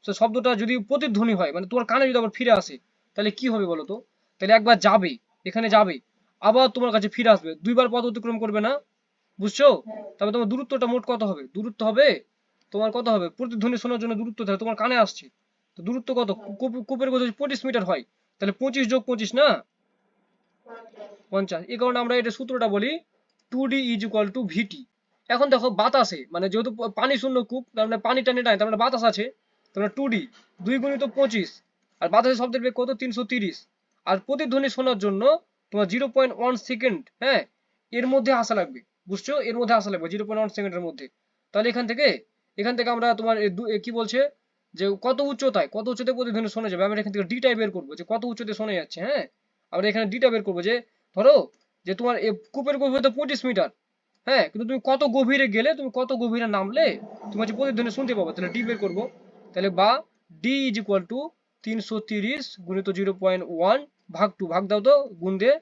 তো শব্দটা যদি প্রতিধ্বনি হয়, মানে তোমার কানে যদি আবার ফিরে আসে, তাহলে কি হবে বলো তো? তাহলে একবার যাবে, এখানে যাবে, আবার তোমার কাছে ফিরে আসবে, দুইবার পথ অতিক্রম করবে না? বুঝছো? তবে তোমার দূরত্বটা মোট কত হবে? দূরত্ব হবে তোমার কত হবে? প্রতিধ্বনি শোনার জন্য দূরত্ব থাকে, তোমার কানে আসছে, তো দূরত্ব কত? কূপের কথা 25 মিটার হয়, তাহলে 25 যোগ 25 না 50। এই কারণে আমরা এটা সূত্রটা বলি 2D ইজ ইকুয়াল টু ভিটি। এখন দেখো বাতাসে, মানে যেহেতু পানি শূন্য কূপ, তার মানে পানি টানি নাই, তার মানে বাতাস আছে, তার মানে 2D, 2 গুণিত 25, আর বাতাসের শব্দের বেগ কত? 330, আর প্রতিধ্বনি শোনার জন্য তোমার 0.1 সেকেন্ড, হ্যাঁ, এর মধ্যে আসা লাগবে। বুঝছো, এর মধ্যে আসা লাগবে 0.1 সেকেন্ডের মধ্যে। তাহলে এখান থেকে আমরা তোমার কি বলছে যে কত উচ্চতায় প্রতিধ্বনি শোনা যাবে। আমরা এখান থেকে ডিটা বের করবো যে কত উচ্চতায় শোনা যাচ্ছে। হ্যাঁ, আমরা এখানে ডিটা বের করবো যে ধরো যে তোমার কূপের গভীরতা 25 মিটার। হ্যাঁ, কিন্তু তুমি কত গভীরে গেলে, তুমি কত গভীরে নামলে তুমি হচ্ছে প্রতিধ্বনি শুনতে পাবো। তাহলে ডি বের করবো। তাহলে বা ডি ইজ ইকুয়াল টু 330 গুণিত 0.1 ভাগ 2, ভাগ দাও তো, গুণ দিয়ে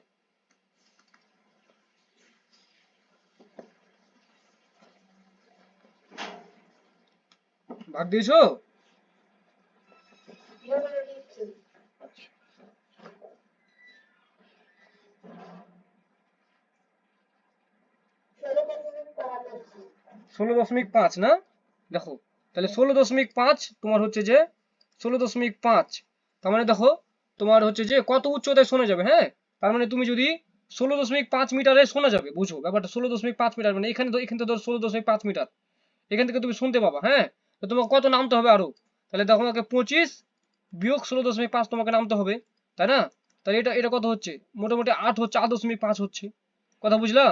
ভাগ দিয়েছো? আচ্ছা, 16.5 না? দেখো, তাহলে 16.5 তোমার হচ্ছে যে 16.5, তার মানে দেখো তোমার হচ্ছে যে কত উচ্চতায় শোনা যাবে। হ্যাঁ, তার মানে তুমি যদি 16.5 মিটারে শোনা যাবে, বুঝো ব্যাপারটা। 16.5 মিটার মানে এখান থেকে ধরো 16.5 মিটার, এখান থেকে তুমি শুনতে পাবা। হ্যাঁ, তো তোমাকে কত নামতে হবে আরো? তাহলে দেখো, আমাকে 25 বিয়োগ 16.5 তোমাকে নামতে হবে, তাই না? তাহলে এটা এটা কত হচ্ছে? মোটামুটি 8 হচ্ছে, 8.5 হচ্ছে। কথা বুঝলা?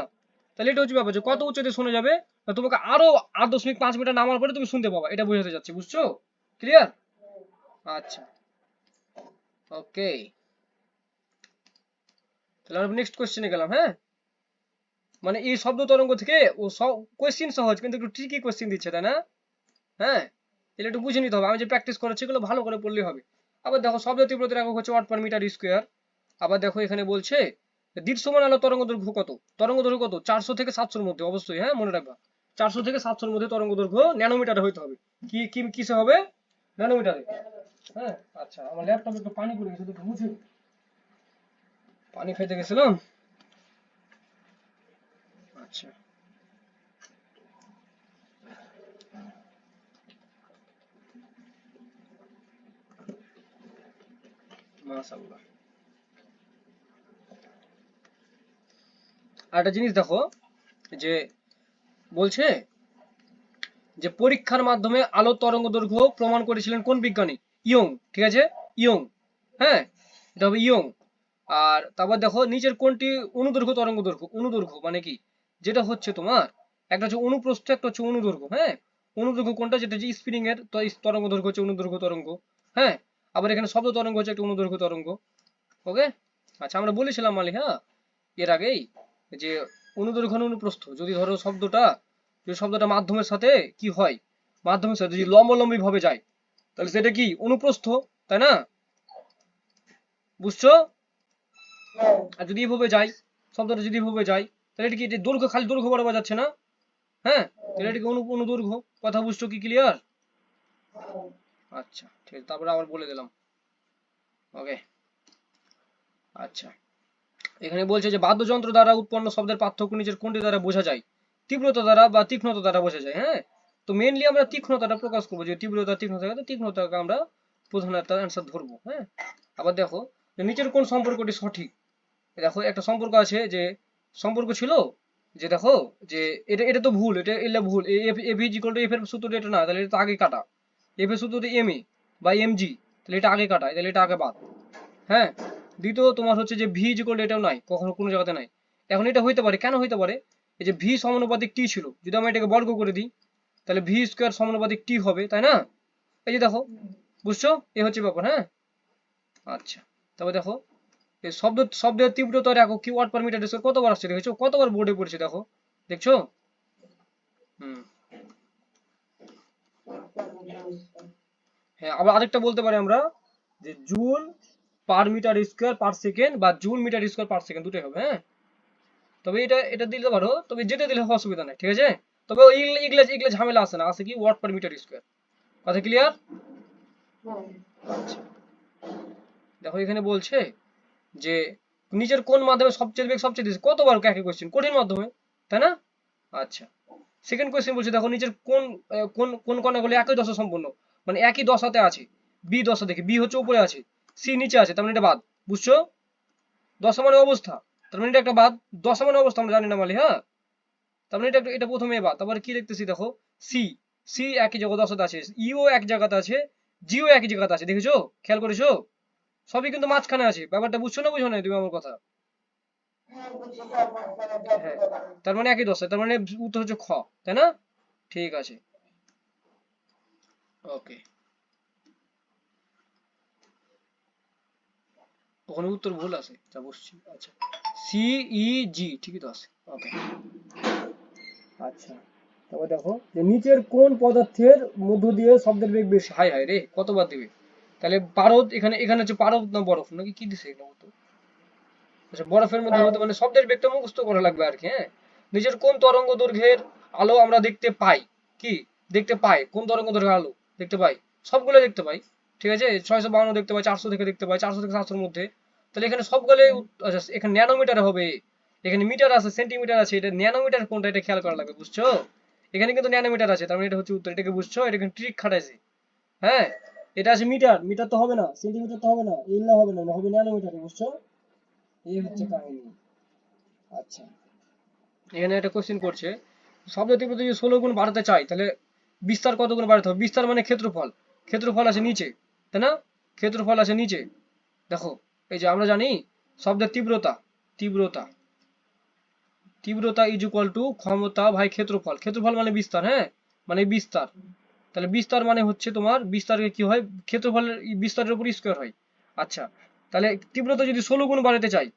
তাহলে এটা হচ্ছে ব্যাপার যে কত উচ্চতায় শোনা যাবে। তোমাকে আরো 8.5 মিটার নামার পরে তুমি শুনতে পাবা, এটা বোঝাতে যাচ্ছে। বুঝছো? ক্লিয়ার? আচ্ছা, ওকে। তাহলে আমরা নেক্সট কোশ্চেনে গেলাম। হ্যাঁ, মানে এই শব্দ তরঙ্গ থেকে ও সব কোশ্চেন সহজ, কিন্তু একটু ট্রিকি কোশ্চেন দিচ্ছে, তাই না? হ্যাঁ, তাহলে একটু বুঝে নিতে হবে। আমি যে প্র্যাকটিস করেছি এগুলো ভালো করে পড়লেই হবে। আবার দেখো, শব্দ তীব্রতার একক হচ্ছে ওয়াট পার মিটার স্কোয়ার। আবার দেখো এখানে বলছে দৃশ্যমান আলো তরঙ্গ দৈর্ঘ্য কত? তরঙ্গ দৈর্ঘ্য কত? 400 থেকে 700 এর মধ্যে, অবশ্যই। হ্যাঁ, মনে রাখবা 400 থেকে 700 এর মধ্যে তরঙ্গ দৈর্ঘ্য ন্যানোমিটারে হইতে হবে। কি কি কিসে হবে? ন্যানোমিটারে। হ্যাঁ, আচ্ছা, আমার ল্যাপটপে একটু পানি পড়ে গেছে, তো একটু মুছে নিই। পানি খেতে গেছিলাম। আচ্ছা, মাশাআল্লাহ। আর একটা জিনিস দেখো, যে বলছে যে পরীক্ষার মাধ্যমে আলোর তরঙ্গ দৈর্ঘ্য প্রমাণ করেছিলেন কোন বিজ্ঞানী? ইয়ং, ঠিক আছে, ইয়ং। হ্যাঁ, এটা হবে ইয়ং। আর তারপর দেখো নিচের কোনটি অনুদৈর্ঘ্য তরঙ্গ দৈর্ঘ্য? অনুদৈর্ঘ্য মানে কি? যেটা হচ্ছে তোমার, একটা হচ্ছে অনুপ্রস্থ, একটা হচ্ছে অনুদৈর্ঘ্য। হ্যাঁ, অনুদৈর্ঘ্য কোনটা? যেটা যে স্প্রিং এর তরঙ্গ দৈর্ঘ্য হচ্ছে অনুদৈর্ঘ্য তরঙ্গ। হ্যাঁ, আবার এখানে শব্দ তরঙ্গ হচ্ছে একটা অনুদৈর্ঘ্য তরঙ্গ। ওকে, আচ্ছা, আমরা বলেছিলাম মালিক, হ্যাঁ, এর আগেই, যে অনুদৈর্ঘ্য অনুপ্রস্থ, যদি ধরো শব্দটা মাধ্যমের সাথে কি হয়, মাধ্যমের সাথে যদি লম্বালম্বি ভাবে যায়, তাহলে সেটা কি? অনুপ্রস্থ, তাই না? বুঝছো? আর যদি এভাবে যায়, শব্দটা যদি এভাবে যায়, তাহলে এটা কি? এটা দৈর্ঘ্য, খালি দৈর্ঘ্য বরাবর যাচ্ছে না? হ্যাঁ, তাহলে এটাকে অনুদৈর্ঘ্য। কথা বুঝছো কি? ক্লিয়ার? আচ্ছা, ঠিক আছে, তারপরে আবার বলে দিলাম। ওকে, আচ্ছা, এখানে বলছে যে বাদ্যযন্ত্র দ্বারা উৎপন্ন শব্দের পার্থক্য নিচের কোনটি দ্বারা বোঝা যায়? তীব্রতা দ্বারা বা তীক্ষ্ণতা দ্বারা বোঝা যায়। হ্যাঁ, তো মেইনলি আমরা তীক্ষ্ণতাটা প্রকাশ করবো, যে তীব্রতা তীক্ষ্ণতা, তীক্ষ্ণতাকে আমরা প্রধান একটা অ্যান্সার ধরবো। হ্যাঁ, আবার দেখো যে নিচের কোন সম্পর্কটি সঠিক? দেখো একটা সম্পর্ক আছে, যে সম্পর্ক ছিল, যে দেখো যে এটা এটা তো ভুল, এটা ভুল। F is equal two F এর সূত্রটা এটা না, তাহলে এটা তো আগে কাটা। এফ এর সূত্রটা এম এ বা এম জি, তাহলে এটা আগে কাটা, তাহলে এটা আগে বাদ। হ্যাঁ, দ্বিতীয় তোমার হচ্ছে যে ভি ইজ ইকুয়াল টু, এটাও নাই, কখনো কোনো জায়গাতে নাই। এখন এটা হইতে পারে, কেন হইতে পারে? এই যে ভি সমানুপাতিক টি ছিল, যদি আমরা এটাকে বর্গ করে দিই, তাহলে ভি স্কোয়ার সমানুপাতিক টি হবে, তাই না? এই যে দেখো, বুঝছো? এ হচ্ছে ব্যাপার। হ্যাঁ, আচ্ছা, তবে দেখো এই শব্দের তীব্রতার একক কি? Watt per metre square. কতবার আসছে দেখেছো? কতবার বোর্ডে পড়েছে দেখো, দেখছো? হুম, হ্যাঁ, আবার আরেকটা বলতে পারি আমরা, যে joule per metre square per second, বা joule metre square per second, দুটোই হবে। হ্যাঁ, তবে এটা এটা দিতে পারো, তবে যেটা দিলে অসুবিধা নাই, ঠিক আছে? তবে ওই এগুলা এগুলা ঝামেলা আছে না, আছে কি? Watt per metre square. কথা ক্লিয়ার? আচ্ছা, দেখো এখানে বলছে যে নিচের কোন মাধ্যমে সবচেয়ে বেগ সবচেয়ে বেশি? কতবার একই কোশ্চেন, কঠিন মাধ্যমে, তাই না? আচ্ছা, সেকেন্ড কোয়েশ্চেন বলছে দেখো নিচের কোন কোন কোন কণাগুলো একই দশা সম্পন্ন, মানে একই দশাতে আছে। বি দশা দেখে, বি হচ্ছে উপরে আছে, সি নিচে আছে, তার মানে এটা বাদ। বুঝছো? দশা মানে অবস্থা, তার মানে এটা একটা বাদ। দশা মানে অবস্থা আমরা জানি না মালি, হ্যাঁ, তার মানে এটা প্রথমে বাদ। তারপরে কি দেখতেছি দেখো, সি, সি একই জায়গা দশাতে আছে, ইও এক জায়গাতে আছে, জিও একই জায়গাতে আছে, দেখেছো? খেয়াল করেছো? সবই কিন্তু মাঝখানে আছে। ব্যাপারটা বুঝছো না বুঝো না তুমি আমার কথা? হ্যাঁ, তার মানে একই দশা, তার মানে উত্তর হচ্ছে খ, তাই না? ঠিক আছে, ওকে। ওখানে উত্তর ভুল আছে, যা বুঝছি। আচ্ছা, সি ই জি ঠিকই তো আছে, ওকে। আচ্ছা, তবে দেখো যে নিচের কোন পদার্থের মধ্য দিয়ে শব্দের বেগ বেশি? হাই হাই রে, কতবার দিবে? তাহলে পারদ, এখানে এখানে হচ্ছে পারদ না বরফ নাকি কি দিছে এগুলো তো? আচ্ছা, বরফের মধ্যে হতে মানে শব্দের বেগটা মুখস্থ করা লাগবে আর কি, হ্যাঁ। নিচের কোন তরঙ্গ দৈর্ঘ্যের আলো আমরা দেখতে পাই? কি দেখতে পাই? কোন তরঙ্গ দৈর্ঘ্যের আলো দেখতে পাই? সবগুলো দেখতে পাই, ঠিক আছে। 652 দেখতে পাই, 400 থেকে দেখতে পাই, 400 থেকে 700 মধ্যে। তাহলে এখানে সবগুলো আচ্ছা, এখানে ন্যানোমিটারে হবে। এখানে মিটার আছে, সেন্টিমিটার আছে, এটা ন্যানোমিটার কোনটা এটা খেয়াল করা লাগবে, বুঝছো? এখানে কিন্তু ন্যানোমিটার আছে, তার মানে এটা হচ্ছে উত্তর, এটাকে বুঝছো? এটা কিন্তু ট্রিক খাটাইছে, হ্যাঁ। এটা আছে মিটার, মিটার তো হবে না, সেন্টিমিটার তো হবে না, এগুলো হবে না, হবে ন্যানোমিটারে, বুঝছো? এই হচ্ছে কাহিনী। আচ্ছা, এখানে একটা কোশ্চেন করছে, শব্দের তীব্রতা যদি 16 গুণ বাড়াতে চাই তাহলে বিস্তার কত গুণ বাড়াতে হবে? বিস্তার মানে ক্ষেত্রফল, ক্ষেত্রফল আছে নিচে, তাই না? ক্ষেত্রফল আছে নিচে, দেখো। এই যে আমরা জানি শব্দের তীব্রতা, তীব্রতা, তীব্রতা ইজ ইকুয়াল টু ক্ষমতা ভাই ক্ষেত্রফল, ক্ষেত্রফল মানে বিস্তার, হ্যাঁ, মানে বিস্তার। তাহলে বিস্তার মানে হচ্ছে তোমার বিস্তারের কি হয়, ক্ষেত্রফলের বিস্তারের উপর স্কোয়ার হয়। আচ্ছা, তাহলে তীব্রতা যদি 16 গুণ বাড়াতে চাই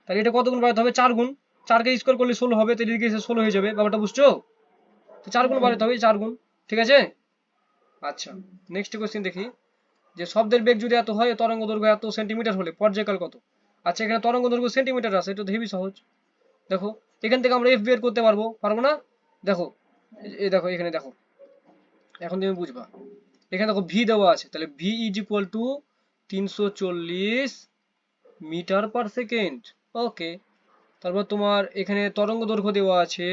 তাহলে এটা কত গুণ বাড়াতে হবে? 4 গুণ। 4 কে স্কোয়ার করলে 16 হবে, তাহলে এদিকে এসে 16 হয়ে যাবে, ব্যাপারটা বুঝছো? তো 4 গুণ বাড়াতে হবে, 4 গুণ, ঠিক আছে। আচ্ছা, নেক্সট কোশ্চেন দেখি, যে শব্দের বেগ যদি এত হয়, তরঙ্গ দৈর্ঘ্য এত সেন্টিমিটার হলে পর্যায়কাল কত? আচ্ছা, এখানে তরঙ্গ দৈর্ঘ্য সেন্টিমিটার আছে, এটা তো হেবি সহজ। দেখো, এখান থেকে আমরা এফ বের করতে পারবো, পারবো না? দেখো, এই দেখো, এখানে দেখো, এখন তুমি বুঝবা। এখানে দেখো ভি দেওয়া আছে, তাহলে V is equal to 340 metre per second, okay. তারপর তোমার এখানে তরঙ্গ দৈর্ঘ্য দেওয়া আছে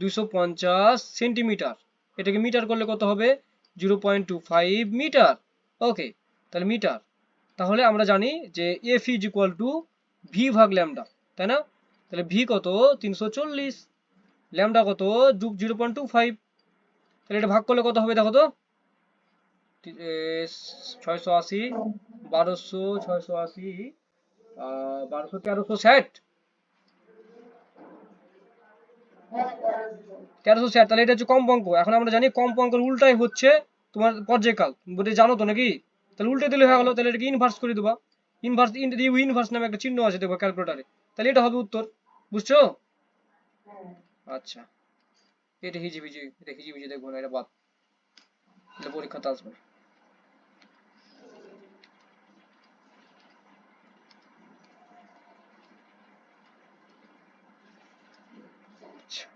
250 সেন্টিমিটার, এটাকে মিটার করলে কত হবে? 0.25 মিটার, ওকে। তাহলে মিটার, তাহলে আমরা জানি যে F is equal two V ভাগ ল্যামডা, তাই না? তাহলে ভি কত? 340, ল্যামডা কত? 0.25, তাহলে এটা ভাগ করলে কত হবে দেখো তো? 680, 1200, 680, 1200, 1360, 1360, তাহলে এটা হচ্ছে কম্পাঙ্ক। এখন আমরা জানি কম্পাঙ্কের উল্টাই হচ্ছে তোমার পর্যায়কাল, বলে জানো তো নাকি? তাহলে উল্টে দিলে হয়ে গেল, তাহলে এটাকে ইনভার্স করে দেবা। ইনভার্স, ইউ ইনভার্স নামে একটা চিহ্ন আছে দেখো ক্যালকুলেটারে, তাহলে এটা হবে উত্তর, বুঝছো? আচ্ছা, এটা হিজিবিজি, এটা হিজিবিজি দেখবো না, এটা বাদ, এটা পরীক্ষাতে আসবে। আচ্ছা,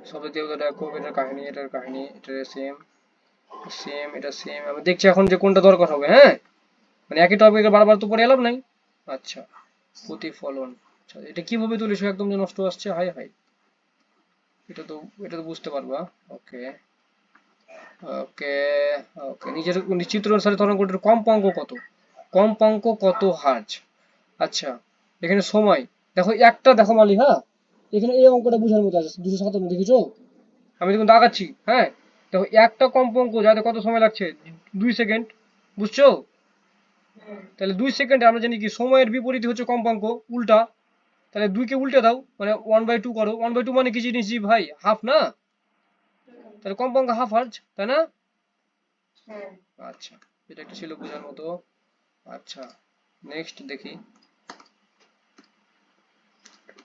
সবে দেবতা দেখো, এটার কাহিনী, এটার কাহিনী, এটা সেম, সেম, এটা সেম। আমি দেখছি এখন যে কোনটা দরকার হবে, হ্যাঁ। মানে একই টপিকে বারবার তো পড়ে এলাম নাই। আচ্ছা, প্রতিফলন, আচ্ছা এটা কিভাবে তুলিস একদম যে নষ্ট আসছে, হাই হাই। এটা তো, এটা তো বুঝতে পারবা, ওকে, ওকে, ওকে। নিজের চিত্র অনুসারে তরঙ্গটির কম্পাঙ্ক কত? কম্পাঙ্ক কত হার্জ? আচ্ছা, এখানে সময়, দেখো একটা দেখো মালি, হ্যাঁ, এখানে এই অঙ্কটা বোঝার মতো আছে, 257 দেখেছো? আমি দেখুন দাগাচ্ছি, হ্যাঁ। দেখো একটা কম্পাঙ্ক যাতে কত সময় লাগছে? 2 সেকেন্ড, বুঝছো? তাহলে 2 সেকেন্ডে আমরা জানি কি সময়ের বিপরীতে হচ্ছে কম্পাঙ্ক, উল্টা। তাহলে 2 কে উল্টে দাও, মানে 1/2 করো, 1/2 মানে কি জিনিস জি ভাই? হাফ না? তাহলে কম্পাঙ্ক হাফ হার্জ, তাই না? আচ্ছা, এটা একটা ছিল বোঝার মতো। আচ্ছা, নেক্সট দেখি,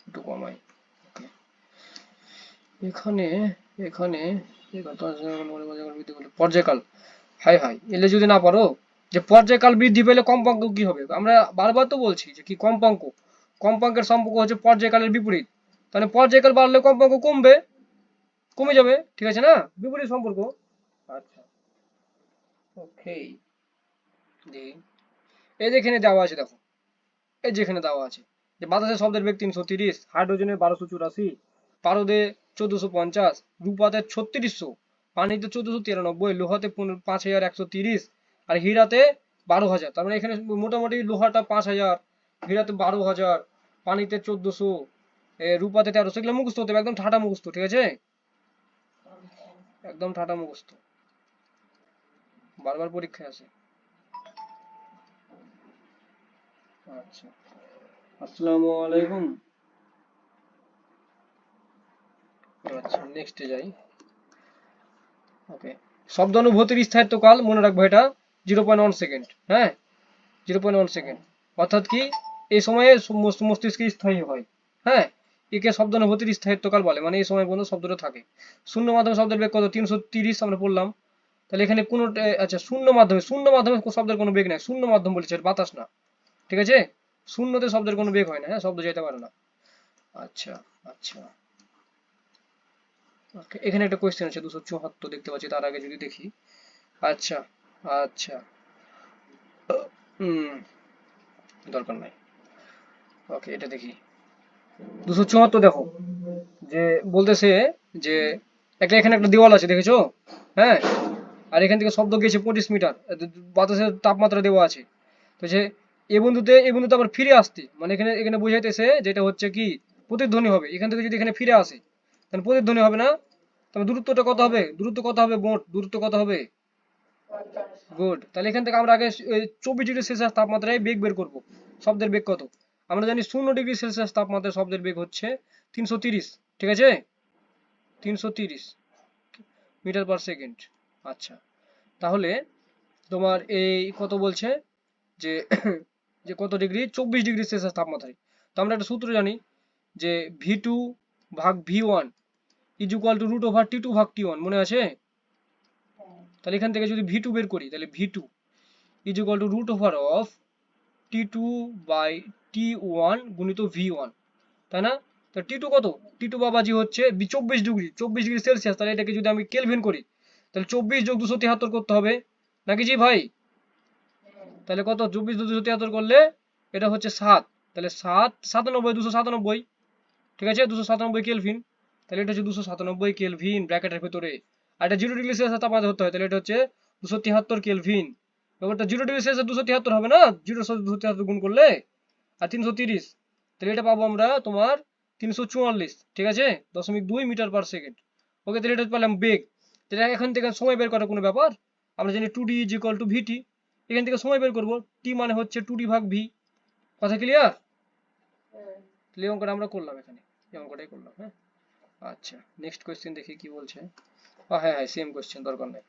একটু কমাই, ওকে। এখানে, এখানে পর্যায়কাল, হাই হাই, এলে যদি না পারো, যে পর্যায়কাল বৃদ্ধি পেলে কম্পাঙ্ক কি হবে? আমরা বারবার তো বলছি যে কি কম্পাঙ্ক, কম্পাঙ্কের সম্পর্ক হচ্ছে পর্যায়কালের বিপরীত, তাহলে পর্যায়কাল বাড়লে কম্পাঙ্ক কমবে, কমে যাবে, ঠিক আছে না? বিপরীত সম্পর্ক। আচ্ছা, ওকে, দেখি, এই যেখানে দেওয়া আছে দেখো, এই যেখানে দেওয়া আছে যে বাতাসের শব্দের বেগ 330, হাইড্রোজেনের 1284, পারদে 1450, রূপাতে 3600, পানিতে 1493, লোহাতে 5130, আর হীরাতে 12,000। তার মানে এখানে মোটামুটি লোহাটা 5,000, হীরাতে 12,000, পানিতে 1400, রূপাতে 1300, এগুলো মুখস্থ হতে হবে, একদম ঠাটা মুখস্থ, ঠিক আছে? একদম ঠাটা মুখস্থ, বারবার পরীক্ষায় আসে। আচ্ছা, আসসালামু আলাইকুম। আচ্ছা, নেক্সটে যাই। ওকে, শব্দানুভূতির স্থায়িত্বকাল মনে রাখবো এটা 0.1 সেকেন্ড। হ্যাঁ, 0.1 সেকেন্ড, অর্থাৎ কি এই সময়ে মস্তিষ্কে স্থায়ী হয়। হ্যাঁ, একে শব্দানুভূতির স্থায়িত্বকাল বলে, মানে এই সময় পর্যন্ত শব্দটা থাকে। শূন্য মাধ্যমে শব্দের বেগ কত? 330 আমরা পড়লাম। তাহলে এখানে কোনো, আচ্ছা, শূন্য মাধ্যমে শব্দের কোনো বেগ নাই, শূন্য মাধ্যম বলেছে, বাতাস না। ঠিক আছে, শূন্যতে শব্দের কোনো বেগ হয় না, হ্যাঁ, শব্দ যেতে পারে না। আচ্ছা, আচ্ছা, ওকে, এখানে একটা কোয়েশ্চেন আছে 274 দেখতে পাচ্ছি, তার আগে যদি দেখি। আচ্ছা, আচ্ছা, হুম, দরকার নাই। ওকে, এটা দেখি। 274 দেখো, যে বলতেছে যে একটা, এখানে একটা দেওয়াল আছে দেখেছো? হ্যাঁ, আর এখান থেকে শব্দ গেছে 25 মিটার, বাতাসের তাপমাত্রা দেওয়া আছে। তো যে এ বিন্দুতে আবার ফিরে আসতে, মানে এখানে এখানে বোঝাইতেছে যেটা হচ্ছে কি প্রতিধ্বনি হবে। এখান থেকে যদি এখানে ফিরে আসে তাহলে প্রতিধ্বনি হবে না? তবে দূরত্বটা কত হবে? দূরত্ব কত হবে? মোট দূরত্ব কত হবে? গুড। তাহলে এখান থেকে আমরা আগে 24 ডিগ্রি সেলসিয়াস তাপমাত্রায় বেগ বের করব। শব্দের বেগ কত? আমরা জানি 0 ডিগ্রি সেলসিয়াস তাপমাত্রায় শব্দের বেগ হচ্ছে 330। ঠিক আছে, 330 মিটার পার সেকেন্ড। আচ্ছা, তাহলে তোমার এই কত বলছে যে যে কত ডিগ্রি? 24 ডিগ্রি সেলসিয়াস তাপমাত্রায়। তো আমরা একটা সূত্র জানি যে V2/V1 is equal two √/T2/T1, মনে আছে? তাহলে এখান থেকে যদি V2 বের করি, তাহলে V2 is equal two √T2/T1 গুণিত V1, তাই না? তো T2 কত? T2 বাবাজি হচ্ছে 24 ডিগ্রি সেলসিয়াস। তাহলে এটাকে যদি আমি কেলভিন করি, তাহলে 24 যোগ 273 করতে হবে নাকি জি ভাই? তাহলে কত? 24 যোগ 273 করলে এটা হচ্ছে 7। তাহলে 7 97 297, ঠিক আছে, 297 কেলভিন। তাহলে এটা হচ্ছে 297 কেলভিন ব্র্যাকেটের ভেতরে। আর এটা 0 ডিগ্রি সেলসিয়াস তাপমাত্রা ধরতে হয়, তাহলে এটা হচ্ছে 273 কেলভিন। ব্যাপারটা 0 ডিগ্রি সেলসিয়াস 273 হবে না, 0 সাথে 273 গুণ করলে। আর 330, তাহলে এটা পাবো আমরা তোমার 344, ঠিক আছে, 0.2 মিটার পার সেকেন্ড। ওকে, তাহলে এটা পেলাম বেগ। তাহলে এখান থেকে সময় বের করার কোনো ব্যাপার? আমরা জানি 2D ইজ ইকুয়াল টু ভিটি। এখান থেকে সময় বের করবো, টি মানে হচ্ছে 2D/v। কথা ক্লিয়ার? তাহলে এই অঙ্কটা আমরা করলাম, এখানে এই অঙ্কটাই করলাম। হ্যাঁ, আচ্ছা, নেক্সট কোয়েশ্চেন দেখি কি বলছে। হ্যাঁ হ্যাঁ, সেম কোয়েশ্চেন, দরকার নেই।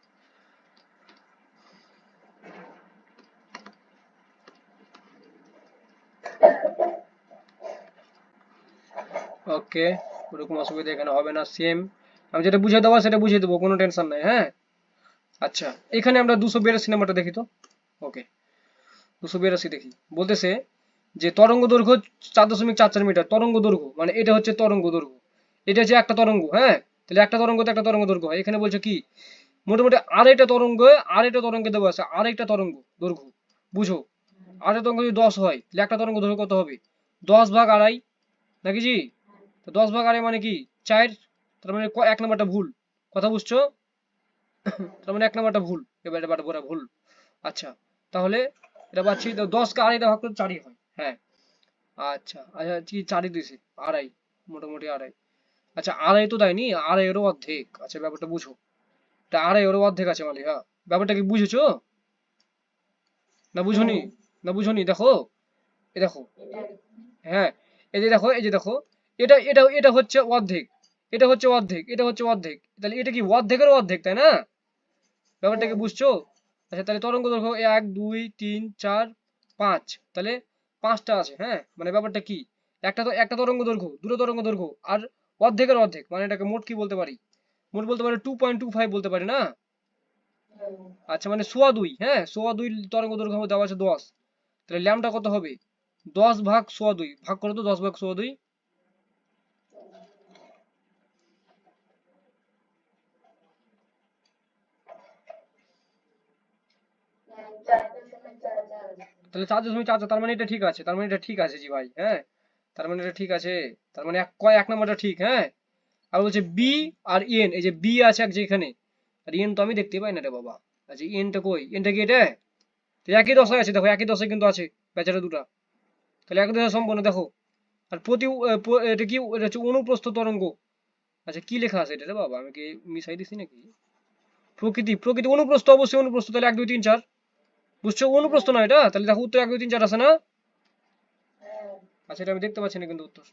ওকে, ওরকম অসুবিধা এখানে হবে না, সেম। আমি যেটা বুঝিয়ে দেবো সেটা বুঝিয়ে দেবো, কোনো টেনশন নাই। হ্যাঁ, আচ্ছা, এখানে আমরা 282 নাম্বারটা দেখি তো। ওকে, 282 দেখি। বলতেছে যে তরঙ্গ দৈর্ঘ্য 4.44 মিটার। তরঙ্গ দৈর্ঘ্য মানে এটা হচ্ছে তরঙ্গ দৈর্ঘ্য, এটা হচ্ছে একটা তরঙ্গ। হ্যাঁ, তাহলে একটা তরঙ্গ তো একটা তরঙ্গ দৈর্ঘ্য হয়। এখানে বলছে কি মোটামুটি আড়াইটা তরঙ্গে দেওয়া আছে, আড়াইটা তরঙ্গ দৈর্ঘ্য। বুঝো, আড়াইটা তরঙ্গ যদি 10 হয়, তাহলে একটা তরঙ্গ দৈর্ঘ্য কত হবে? 10/2 নাকি জি? তো 10/2 মানে কি 4। তার মানে 1 নাম্বারটা ভুল। কথা বুঝছো? তার মানে 1 নাম্বারটা ভুল, এবার এটা বড় ভুল। আচ্ছা, তাহলে এটা পাচ্ছি 10কে আড়াইটা ভাগ করলে 4ই হয়। হ্যাঁ, আচ্ছা আচ্ছা, কি 4ই দিয়েছে? আড়াই, মোটামুটি আড়াই। আচ্ছা, আড়াই তো দেয়নি, আড়াইয়েরও অর্ধেক। আচ্ছা, ব্যাপারটা বুঝো, এটা আড়াইয়েরও অর্ধেক আছে মালিক। হ্যাঁ, ব্যাপারটা কি বুঝেছো না বুঝোনি? না বুঝোনি, দেখো, এ দেখো। হ্যাঁ, এই যে দেখো, এটা এটা এটা হচ্ছে অর্ধেক, এটা হচ্ছে অর্ধেক, এটা হচ্ছে অর্ধেক, তাহলে এটা কি অর্ধেকেরও অর্ধেক, তাই না? ব্যাপারটা কি বুঝছো? আচ্ছা, তাহলে তরঙ্গ দৈর্ঘ্য 1 2 3 4 5, তাহলে 5টা আছে। হ্যাঁ, মানে ব্যাপারটা কি, একটা তরঙ্গ দৈর্ঘ্য, দুটো তরঙ্গ দৈর্ঘ্য, আর অর্ধেকের অর্ধেক, মানে এটাকে মোট কি বলতে পারি? মোট বলতে পারি 2.25 বলতে পারি না? আচ্ছা, মানে সোয়া দুই। হ্যাঁ, সোয়া দুই তরঙ্গ দৈর্ঘ্য দেওয়া আছে 10। তাহলে ল্যামডা কত হবে? 10/সোয়া দুই, ভাগ করো তো 10/সোয়া দুই। তাহলে 4.4, তার মানে এটা ঠিক আছে, তার মানে এটা ঠিক আছে জি ভাই। হ্যাঁ, তার মানে এটা ঠিক আছে। তার মানে এক নাম্বারটা ঠিক। হ্যাঁ, আর বলছে বি আর এন, এই যে বি আছে এক যেখানে, আর এন তো আমি দেখতে পাই না রে বাবা। আচ্ছা, এনটা কই? এনটা কি এটা? তো একই দশায় আছে, দেখো একই দশায় কিন্তু আছে বেচারা দুটা। তাহলে একই দশা সম্পন্ন, দেখো। আর এটা কি, এটা হচ্ছে অনুপ্রস্থ তরঙ্গ। আচ্ছা, কি লেখা আছে এটা রে বাবা, আমি কি মিশাই দিছি নাকি? প্রকৃতি, প্রকৃতি অনুপ্রস্থ, অবশ্যই অনুপ্রস্থ। তাহলে 1 2 3 4, বুঝছো? অনুপ্রস্থ না এটা, তাহলে দেখো উত্তর 1 2 3 4 আছে না? আচ্ছা এটা আমি দেখতে পাচ্ছি না কিন্তু উত্তর।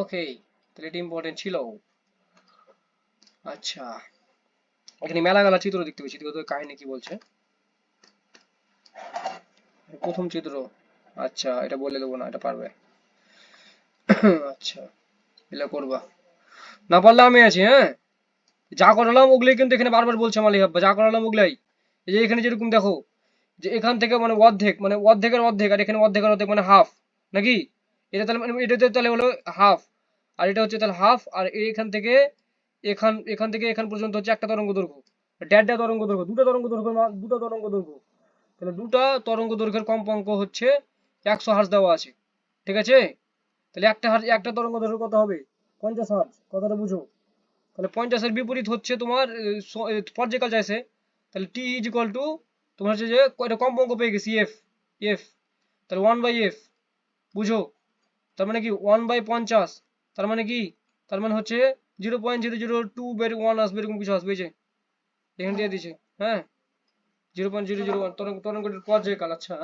ওকে, তাহলে এটা ইম্পর্টেন্ট ছিল। আচ্ছা, এখানে মেলা মেলা চিত্র দেখতে পেয়েছি, তো কাহিনী কি বলছে। প্রথম চিত্র, আচ্ছা এটা বলে দেবো না, এটা পারবে। আচ্ছা, এগুলো করবা, না পারলে আমি আছি, হ্যাঁ। যা করালাম ওগুলোই কিন্তু এখানে বারবার বলছে মালিক আব্বা, যা করালাম ওগুলাই। এই যে এখানে যেরকম দেখো, যে এখান থেকে মানে অর্ধেক, মানে অর্ধেকের অর্ধেক, আর এখানে অর্ধেকের অর্ধেক মানে হাফ, নাকি? এটা তাহলে মানে এটাতে তাহলে হলো হাফ, আর এটা হচ্ছে তাহলে হাফ, আর এখান থেকে এখান এখান থেকে এখান পর্যন্ত হচ্ছে একটা তরঙ্গ দৈর্ঘ্য, দেড়টা তরঙ্গ দৈর্ঘ্য, দুটো তরঙ্গ দৈর্ঘ্য, দুটো তরঙ্গ দৈর্ঘ্য। তাহলে দুটা তরঙ্গ দৈর্ঘ্যের কম্পাঙ্ক হচ্ছে 100 হার্জ দেওয়া আছে, ঠিক আছে? তাহলে একটা তরঙ্গ দৈর্ঘ্য কত হবে? 50 হার্জ, কথাটা বুঝো। তাহলে 50-এর বিপরীত হচ্ছে তোমার পর্যায়কাল চাইছে, তাহলে টি ইজ ইকুয়াল টু তোমার হচ্ছে যে কয়টা কম্পাঙ্ক পেয়ে গেছি, এফ, এফ, তাহলে 1/f, বুঝো। তার মানে কি 1/50, তার মানে কি, তার মানে হচ্ছে 0.002 আসবে, এরকম কিছু আসবে, এই যে এখান দিয়ে দিছে, হ্যাঁ। 0.001 তরঙ্গটির পর্যায়কাল। আচ্ছা,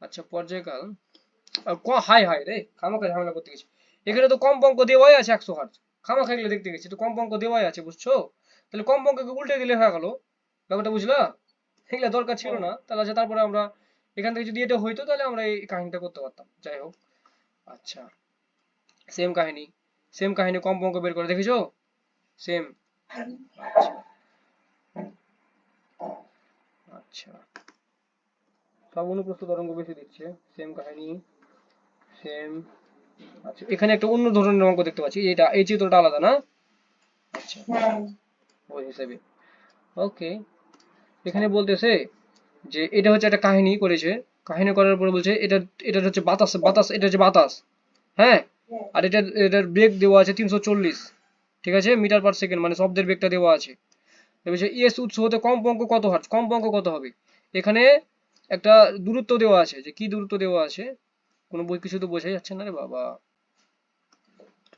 আচ্ছা পর্যায়কাল, হাই হাই রে, খামাখা ঝামেলা করতে গেছি। এখানে তো কম্পাঙ্ক দেওয়াই আছে 100 হার্জ, খামাখা এগুলো দেখতে গেছি, তো কম্পাঙ্ক দেওয়াই আছে, বুঝছো? তাহলে কম্পাঙ্ককে উল্টে দিলে হয়ে গেল, ব্যাপারটা বুঝলা? এগুলা দরকার ছিল না, তাহলে আছে তারপরে আমরা এখান থেকে যদি এটা হইতো তাহলে আমরা এই কাহিনীটা করতে পারতাম, যাই হোক। আচ্ছা, সেম কাহিনী, সেম কাহিনী, কম্পাঙ্ক বের করে দেখেছো, সেম। আচ্ছা, আচ্ছা, সব অনুপ্রস্থ তরঙ্গ বেশি দিচ্ছে, সেম কাহিনী, সেম। আচ্ছা, এখানে একটা অন্য ধরনের অঙ্ক দেখতে পাচ্ছি, এটা এই চিত্রটা আলাদা না? আচ্ছা, ওই হিসাবে, ওকে। এখানে বলতেছে যে এটা হচ্ছে একটা কাহিনী করেছে, কাহিনী করার পরে বলছে এটা, এটা হচ্ছে বাতাস, বাতাস, এটা হচ্ছে বাতাস, হ্যাঁ। আর এটার বেগ দেওয়া আছে 340, ঠিক আছে, মিটার পার সেকেন্ড, মানে শব্দের বেগটা দেওয়া আছে। বলছে এস উৎস হতে কম্পাঙ্ক কত হার্জ, কম্পাঙ্ক কত হবে। এখানে একটা দূরত্ব দেওয়া আছে, যে কি দূরত্ব দেওয়া আছে, কোনো বই কিছু তো বোঝাই যাচ্ছে না রে বাবা,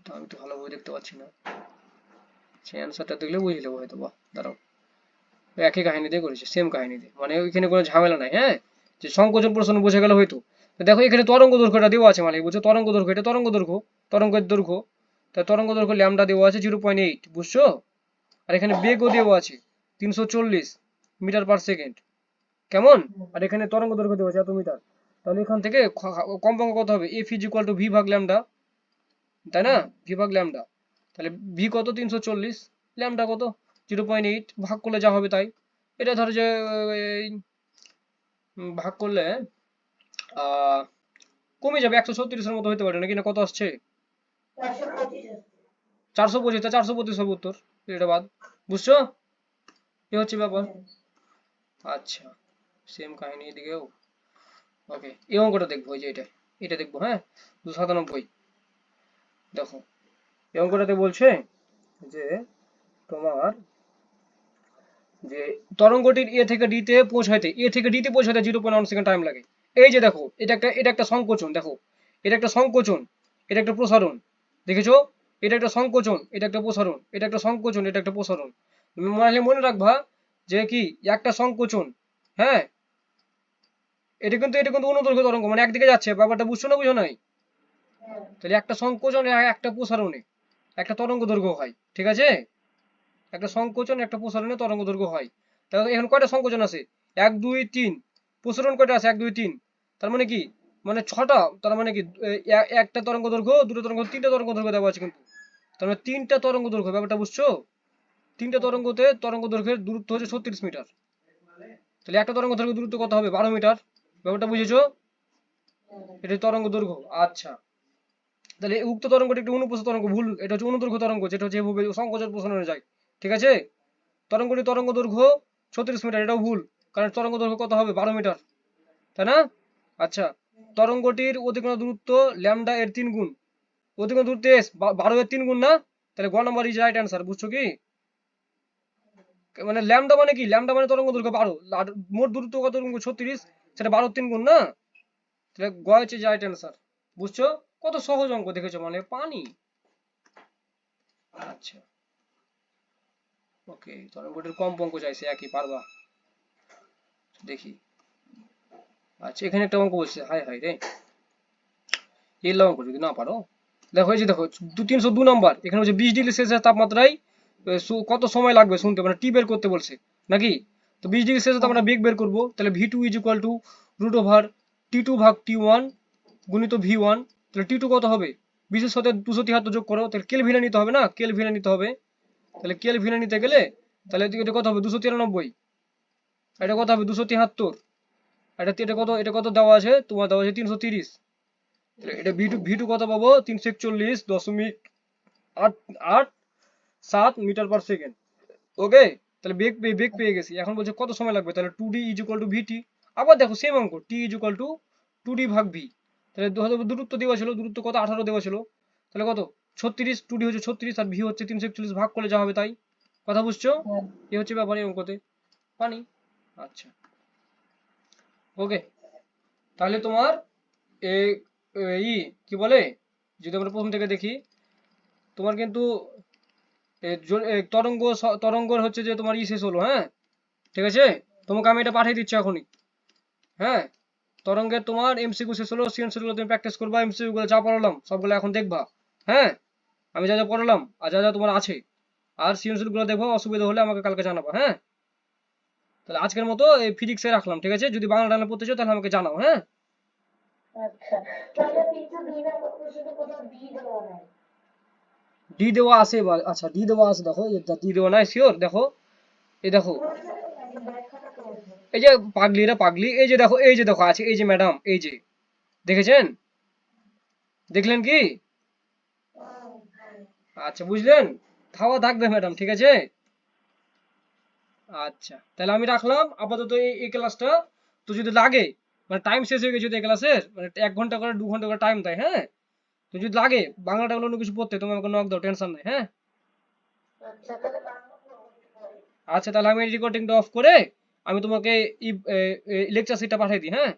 তো আমি তো ভালো বই দেখতে পাচ্ছি না, সেই অ্যান্সারটা দেখলে বুঝে নেবো হয়তো, বা দাঁড়াও। একই কাহিনী দিয়ে করেছে, সেম কাহিনী দিয়ে, মানে ওইখানে কোনো ঝামেলা নাই, হ্যাঁ। যে সংকোচন প্রশ্ন বোঝা গেল হয়তো। তো দেখো এখানে তরঙ্গ দৈর্ঘ্যটা দেওয়া আছে, মানে বুঝছো, তরঙ্গ দৈর্ঘ্য, এটা তরঙ্গ দৈর্ঘ্য, তরঙ্গের দৈর্ঘ্য, তা তরঙ্গ দৈর্ঘ্য ল্যামডা দেওয়া আছে 0.8, বুঝছো? আর এখানে বেগও দেওয়া আছে 340 মিটার পার সেকেন্ড, কেমন? আর এখানে তরঙ্গ দৈর্ঘ্য দেওয়া আছে এত মিটার। তাহলে এখান থেকে কম্পাঙ্ক কত হবে, F is equal two V ভাগ ল্যামডা, তাই না? ভি ভাগ ল্যামডা, তাহলে ভি কত 340, ল্যামডা কত 0.8, ভাগ করলে যা হবে তাই। এটা ধরো যে এই, ভাগ করলে আহ কমে যাবে, 136-এর মতো হতে পারে নাকি, না কত আসছে? 425, 425 হবে উত্তর, এটা বাদ, বুঝছো? এ হচ্ছে ব্যাপার। আচ্ছা, সেম কাহিনী এদিকেও। ওকে, এই অঙ্কটা দেখবো, এই যে এটা, এটা দেখবো, হ্যাঁ। 297, দেখো এই অঙ্কটাতে বলছে যে তোমার যে তরঙ্গটির এ থেকে ডি তে পৌঁছাইতে, এ থেকে ডি তে পৌঁছাইতে 0.1 সেকেন্ড টাইম লাগে। এই যে দেখো, এটা একটা সংকোচন, দেখো এটা একটা সংকোচন, এটা একটা প্রসারণ, দেখেছো? এটা একটা সংকোচন, এটা একটা প্রসারণ, এটা একটা সংকোচন, এটা একটা প্রসারণ। মানে মনে রাখবা যে কি, একটা সংকোচন, হ্যাঁ, এটা কিন্তু অনুদৈর্ঘ্য তরঙ্গ, মানে একদিকে যাচ্ছে, ব্যাপারটা বুঝছো না বুঝো নাই? তাহলে একটা সংকোচন আর একটা প্রসারণে একটা তরঙ্গ দৈর্ঘ্য হয়, ঠিক আছে? একটা সংকোচন একটা প্রসারণে তরঙ্গ দৈর্ঘ্য হয়। তাহলে এখন কয়টা সংকোচন আছে, 1 2 3, প্রসারণ কয়টা আছে, 1 2 3, তার মানে কি, মানে 6টা, তার মানে কি একটা তরঙ্গ দৈর্ঘ্য, দুটো তরঙ্গ, তিনটা তরঙ্গ দৈর্ঘ্য দেওয়া আছে কিন্তু, তার মানে তিনটা তরঙ্গ দৈর্ঘ্য, ব্যাপারটা বুঝছো? তিনটা তরঙ্গতে তরঙ্গ দৈর্ঘ্যের দূরত্ব হচ্ছে 36 মিটার, তাহলে একটা তরঙ্গ দৈর্ঘ্য দূরত্ব কত হবে, 12 মিটার, ব্যাপারটা বুঝেছো? এটা তরঙ্গ দৈর্ঘ্য। আচ্ছা, তাহলে এই উক্ত তরঙ্গটি একটি অনুপ্রস্থ তরঙ্গ, ভুল, এটা হচ্ছে অনুদৈর্ঘ্য তরঙ্গ, যেটা হচ্ছে এভাবে সংকোচন প্রসারণে যায়, ঠিক আছে? তরঙ্গটি তরঙ্গ দৈর্ঘ্য 36 মিটার, এটাও ভুল, কারণ তরঙ্গ দৈর্ঘ্য কত হবে, 12 মিটার, তাই না? আচ্ছা, তরঙ্গটির অতিক্রান্ত দূরত্ব ল্যামডা এর 3 গুণ, অতিক্রান্ত দূরত্ব এস 12 এর 3 গুণ না, তাহলে গ নম্বর ইজ রাইট অ্যান্সার, বুঝছো কি? মানে ল্যামডা মানে কি, ল্যামডা মানে তরঙ্গ দৈর্ঘ্য 12, আর মোট দূরত্ব কত, 36, সেটা 12 এর 3 গুণ না, তাহলে গ হচ্ছে রাইট অ্যান্সার, বুঝছো? কত সহজ অঙ্ক, দেখেছো, মানে পানি। আচ্ছা, ওকে, তরঙ্গটির কম্পাঙ্ক চাইছে একই, পারবা, দেখি। আচ্ছা, এখানে একটা অঙ্ক বলছে, হাই হাই রে, এর লং করো যদি না পারো। দেখো এই যে দেখো 302 নাম্বার, এখানে হচ্ছে 20 ডিগ্রি সেলসিয়াস তাপমাত্রায় কত সময় লাগবে শুনতে, মানে টি বের করতে বলছে নাকি। তো 20 ডিগ্রি সেলসিয়াস আমরা বেগ বের করবো, তাহলে V two is equal to root over T two ভাগ টি1 গুণিত ভি1। তাহলে টি2 কত হবে, 20 এর সাথে 273 যোগ করো, তাহলে কেলভিনে নিতে হবে না, কেলভিনে নিতে হবে। তাহলে কেলভিনে নিতে গেলে তাহলে এটা কত হবে 293, এটা কত হবে 273, এটা কত, এটা কত দেওয়া আছে তোমার, দেওয়া আছে 330। তাহলে এটা ভি টু কত পাবো 341.887 মিটার পার সেকেন্ড। ওকে, তাহলে বেগ পেয়ে গেছি। এখন বলছে কত সময় লাগবে, তাহলে 2d ইজ ইকুয়াল টু ভিটি। আবার দেখো সেম অঙ্ক, টি ইজ ইকুয়াল টু 2d ভাগ ভি। তাহলে দূরত্ব দেওয়া ছিল, দূরত্ব কত 18 দেওয়া ছিল, তাহলে কত 36, 2d হচ্ছে 36 আর ভি হচ্ছে 341, ভাগ করলে যা হবে তাই। কথা বুঝছো? এই হচ্ছে ব্যাপার এই অঙ্কতে, পানি। আচ্ছা ওকে, তাহলে তোমার এ ই কি বলে, যদি আমরা প্রথম থেকে দেখি, তোমার কিন্তু তরঙ্গর হচ্ছে যে তোমার শেষ হলো, হ্যাঁ ঠিক আছে। তোমাকে আমি এটা পাঠিয়ে দিচ্ছি এখনই, হ্যাঁ। তরঙ্গের তোমার এমসিকিউ শেষ হলো, সিএনসি গুলো তুমি প্র্যাকটিস করবা, এমসিকিউ গুলো যা পড়ালাম সবগুলো এখন দেখবা, হ্যাঁ। আমি যা যা পড়ালাম আর যা যা তোমার আছে, আর সিএনসি গুলো দেখবো, অসুবিধা হলে আমাকে কালকে জানাবা, হ্যাঁ। তাহলে আজকের মতো এই ফিজিক্সে রাখলাম, ঠিক আছে। যদি বাংলা টাংলা পড়তে চাও তাহলে আমাকে জানাও, হ্যাঁ। আচ্ছা, তাহলে কিন্তু 2 নম্বর প্রশ্নে কোথাও ডি দেওয়া নাই। ডি দেওয়া আছে আচ্ছা ডি দেওয়া আছে, দেখো ডি দেওয়া নাই শিওর, দেখো এই দেখো, কোথায় নাই ব্যাখ্যাটা করেছে। এই যে পাগলিরা পাগলি, এই যে দেখো, এই যে দেখো আছে, এই যে ম্যাডাম, এই যে দেখেছেন, দেখলেন কি? আচ্ছা বুঝলেন, খাওয়া থাকবে ম্যাডাম, ঠিক আছে। আচ্ছা তাহলে আমি রাখলাম আপাতত এই ক্লাসটা। তো যদি লাগে, মানে টাইম শেষ হয়ে গেছে যদি এই ক্লাসের, মানে 1 ঘন্টা করে 2 ঘন্টা করে টাইম দেয়, হ্যাঁ। তো যদি লাগে বাংলাটা অন্য কিছু পড়তে, তুমি আমাকে নক দাও, টেনশন নেই, হ্যাঁ। আচ্ছা, তাহলে বাংলা পড়তে হবে। আচ্ছা তাহলে আমি রেকর্ডিংটা অফ করে আমি তোমাকে লেকচার শিটটা পাঠিয়ে দিই, হ্যাঁ।